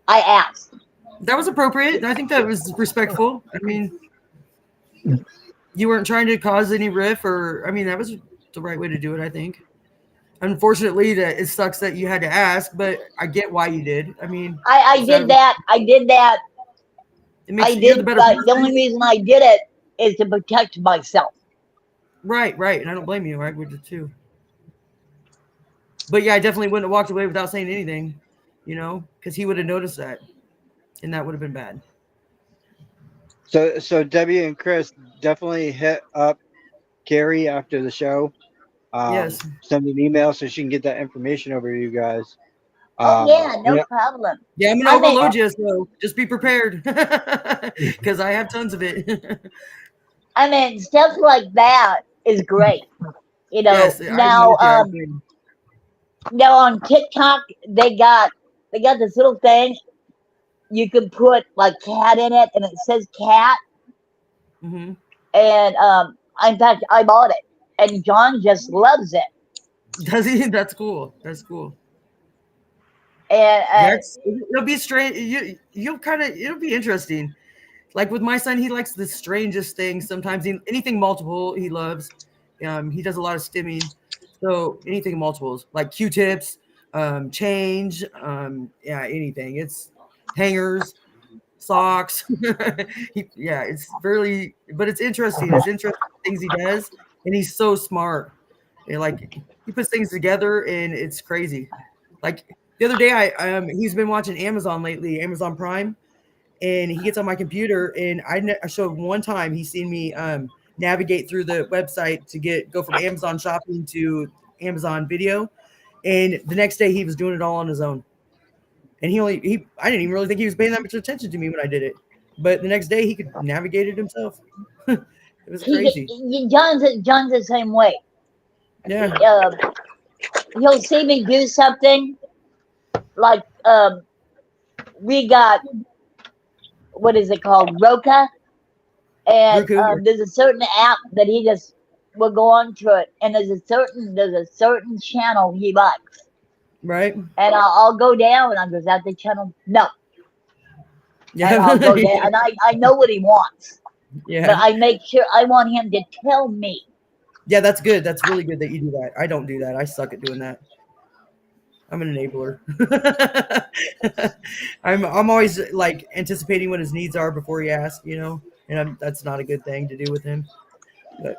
I asked. That was appropriate. I think that was respectful. I mean, you weren't trying to cause any riff, or I mean, that was the right way to do it. I think. Unfortunately, that it sucks that you had to ask, but I get why you did. I mean, I did that. It makes you the better person. The only reason I did it is to protect myself. Right, and I don't blame you. I would too. But yeah, I definitely wouldn't have walked away without saying anything, you know, because he would have noticed that, and that would have been bad. So Debbie and Chris definitely hit up Carrie after the show. Yes. Send an email so she can get that information over to you guys. No problem. Yeah, I'm gonna overload you, so just be prepared because I have tons of it. I mean, stuff like that is great. You know, yes, now on TikTok they got this little thing you can put like cat in it, and it says cat. Mm-hmm. And in fact, I bought it, and John just loves it. Does he? That's cool. That's cool. And it'll be strange. It'll be interesting. Like with my son, he likes the strangest things. Sometimes anything multiple, he loves. He does a lot of stimming, so anything multiples like Q-tips, change, anything. It's hangers, socks. It's really, but it's interesting. It's interesting things he does, and he's so smart. And like he puts things together, and it's crazy. Like the other day, he's been watching Amazon lately, Amazon Prime. And he gets on my computer, and I showed one time he's seen me navigate through the website to go from Amazon shopping to Amazon Video, and the next day he was doing it all on his own. And I didn't even really think he was paying that much attention to me when I did it, but the next day he could navigate it himself. It was crazy. John's the same way. Yeah. He'll see me do something like we got. What is it called? Roca. And Roku. there's a certain app that he just will go on to it, and there's a certain channel he likes, Right. and I'll go down and I'll go, is that the channel? No. Yeah. And I'll go down, and I know what he wants, Yeah. but I make sure I want him to tell me. Yeah, that's good. That's really good that you do that. I don't do that. I suck at doing that. I'm an enabler. I'm always like anticipating what his needs are before he asks, you know, and that's not a good thing to do with him. But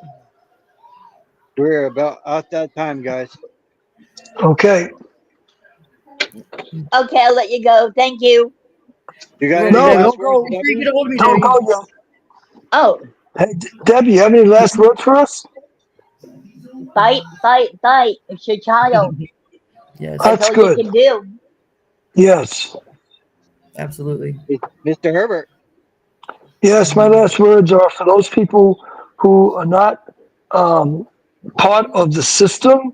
We're about at that time, guys. Okay. Okay, I'll let you go. Thank you. You got Well, any No, last don't words, go. make sure you Debbie? get a hold of me, Don't Debbie. go yet. Oh, Hey, Debbie, you have any last words for us? fight. It's your child. Yes, That's That's all good. you can do. Yes. absolutely. Mr. Herbert. Yes, my last words are for those people who are not part of the system.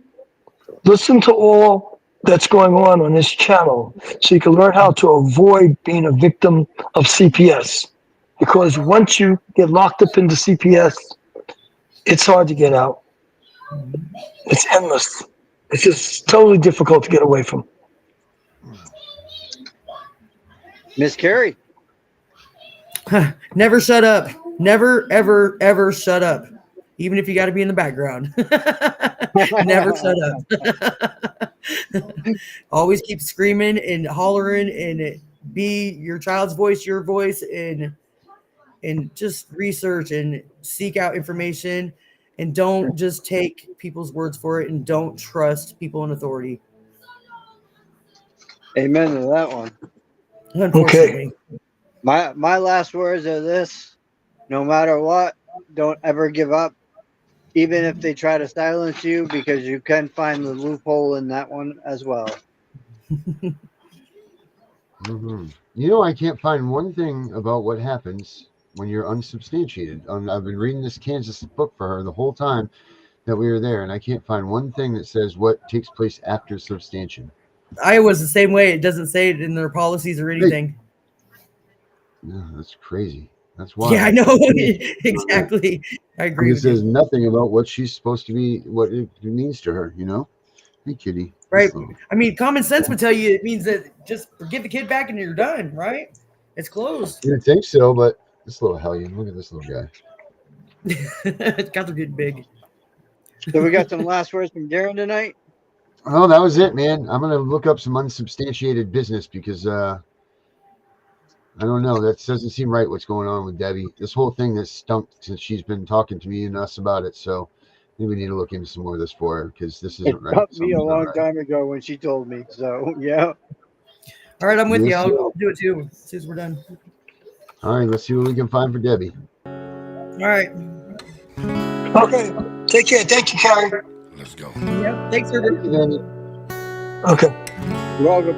Listen to all that's going on this channel so you can learn how to avoid being a victim of CPS. Because once you get locked up into CPS, it's hard to get out. It's endless. It's just totally difficult to get away from. Miss Carrie. Never shut up. Never, ever, ever shut up. Even if you got to be in the background. Never shut up. Always keep screaming and hollering and be your child's voice, your voice, and just research and seek out information, and don't just take people's words for it, and don't trust people in authority. Amen to that one. Unfortunately. My last words are this: no matter what, don't ever give up, even if they try to silence you, because you can find the loophole in that one as well. You know, I can't find one thing about what happens when you're unsubstantiated. I've been reading this Kansas book for her the whole time that we were there, and I can't find one thing that says what takes place after substantiation. Iowa's the same way. It doesn't say it in their policies or anything. No, that's crazy. That's why. Yeah, I know. Exactly. I agree It with you. says nothing about what she's supposed to be, what it means to her, you know? Hey, kitty. Right. I mean, common sense would tell you it means that just give the kid back and you're done, right? It's closed. You would think so, but this little hellion, look at this little guy. It's got to get big. So we got some last words from Darren tonight. Oh, that was it, man. I'm gonna look up some unsubstantiated business because I don't know. That doesn't seem right. What's going on with Debbie? This whole thing has stunk since she's been talking to me and us about it. So maybe we need to look into some more of this for her because this isn't right. Cut me a Something's not long right. time ago when she told me. So yeah. All right, I'm with you. Yes, I'll do it too as soon as we're done. All right, let's see what we can find for Debbie. All right. Okay. Take care. Thank you, Carrie. Let's go. Yep. Thanks, Herbert. Okay. Welcome.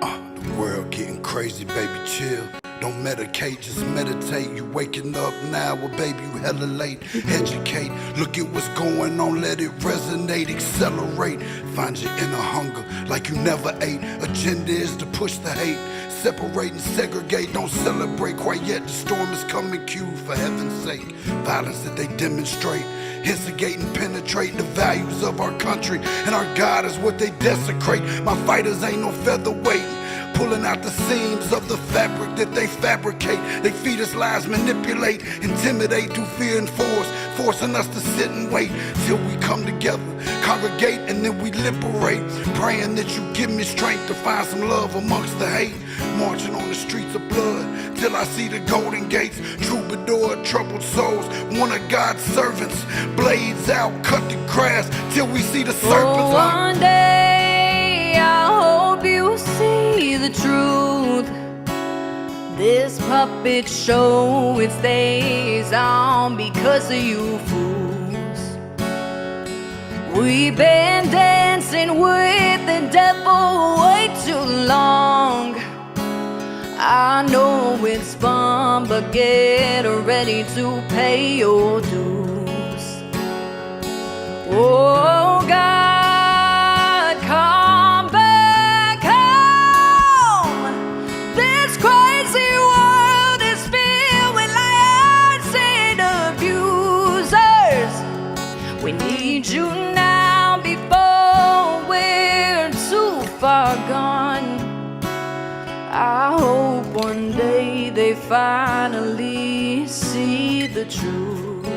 The world getting crazy, baby, chill. Don't medicate, just meditate. You waking up now, well, baby, you hella late. Educate, look at what's going on, let it resonate, accelerate. Find your inner hunger like you never ate. Agenda is to push the hate. Separate and segregate, don't celebrate quite yet. The storm is coming, Q, for heaven's sake. Violence that they demonstrate, instigate and penetrate the values of our country. And our God is what they desecrate. My fighters ain't no featherweight. Pulling out the seams of the fabric that they fabricate. They feed us lies, manipulate, intimidate through fear and force, forcing us to sit and wait till we come together, congregate, and then we liberate. Praying that you give me strength to find some love amongst the hate. Marching on the streets of blood till I see the golden gates. Troubadour, troubled souls, one of God's servants. Blades out, cut the grass till we see the serpents. One day I hope you see the truth. This puppet show, it stays on because of you fools. We've been dancing with the devil way too long. I know it's fun, but get ready to pay your dues. Oh God, come back home. This crazy world is filled with far gone. I hope one day they finally see the truth.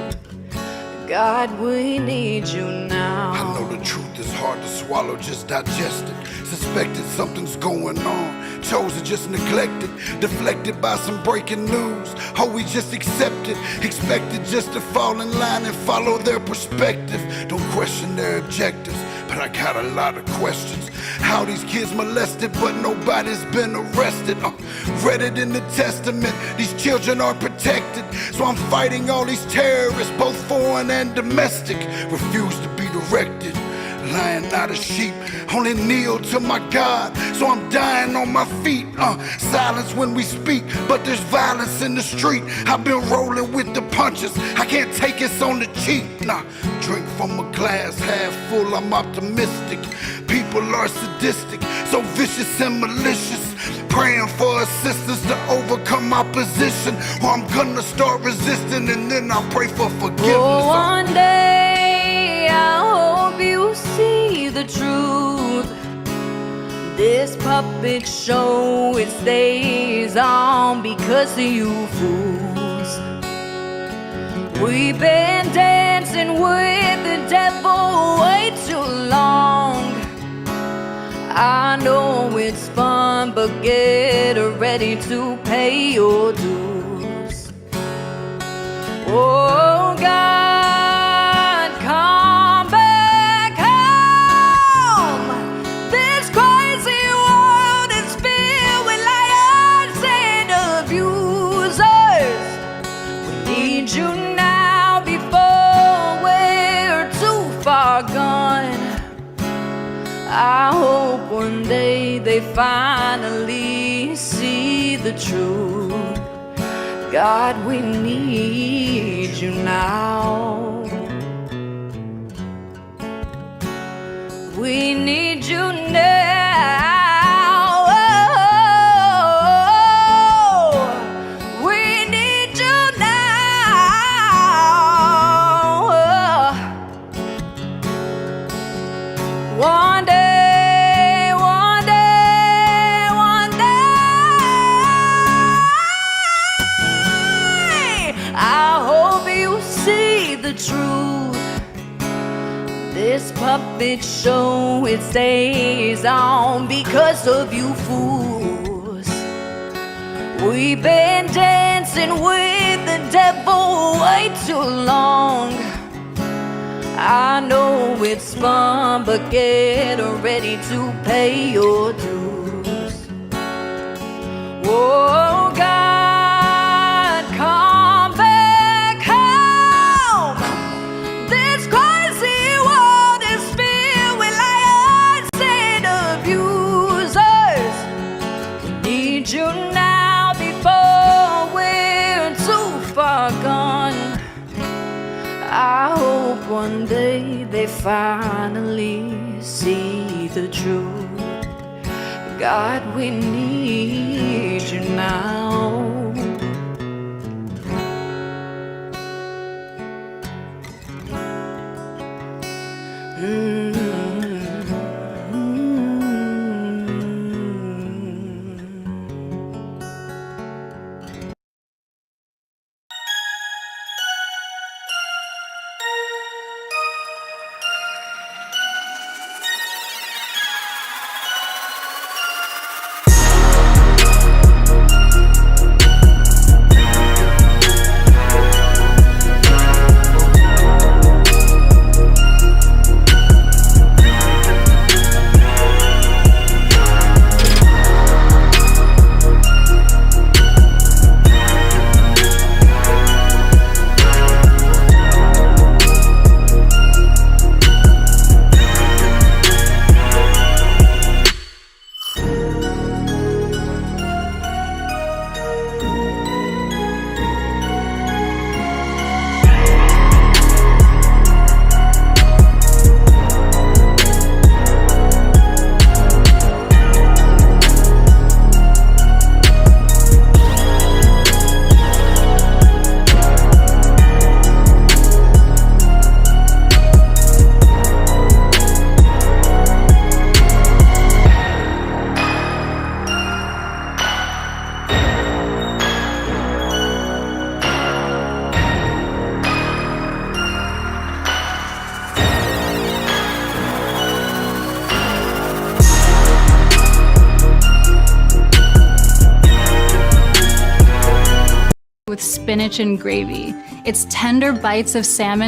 God, we need you now. I know the truth is hard to swallow, just digest it. Suspected something's going on, chosen just neglected, deflected by some breaking news. Oh, we just accept it, expected just to fall in line and follow their perspective. Don't question their objectives, but I got a lot of questions. How these kids molested, but nobody's been arrested. Read it in the testament, these children are protected. So I'm fighting all these terrorists, both foreign and domestic. Refuse to be directed, lying not a sheep, only kneel to my God. So I'm dying on my feet. Silence when we speak, but there's violence in the street. I've been rolling with the punches, I can't take it on the cheap. Nah, drink from a glass half full, I'm optimistic. People are sadistic, so vicious and malicious. Praying for assistance to overcome opposition, or I'm gonna start resisting and then I'll pray for forgiveness. Oh, one day I hope you see the truth. This puppet show, it stays on because of you fools. We've been dancing with the devil way too long. I know it's fun, but get ready to pay your dues. Oh God, come back home. This crazy world is filled with liars and abusers. We need you now before we're too far gone. I hope one day they finally see the truth. God, we need you now. We need you now. We need you now. One day. The truth. This puppet show, it stays on because of you fools. We've been dancing with the devil way too long. I know it's fun, but get ready to pay your dues. Oh God, come back home. This crazy world is filled with liars and abusers. We need you now before we're too far gone. I hope one day they finally see the truth. God, we need you now. with spinach and gravy. It's tender bites of salmon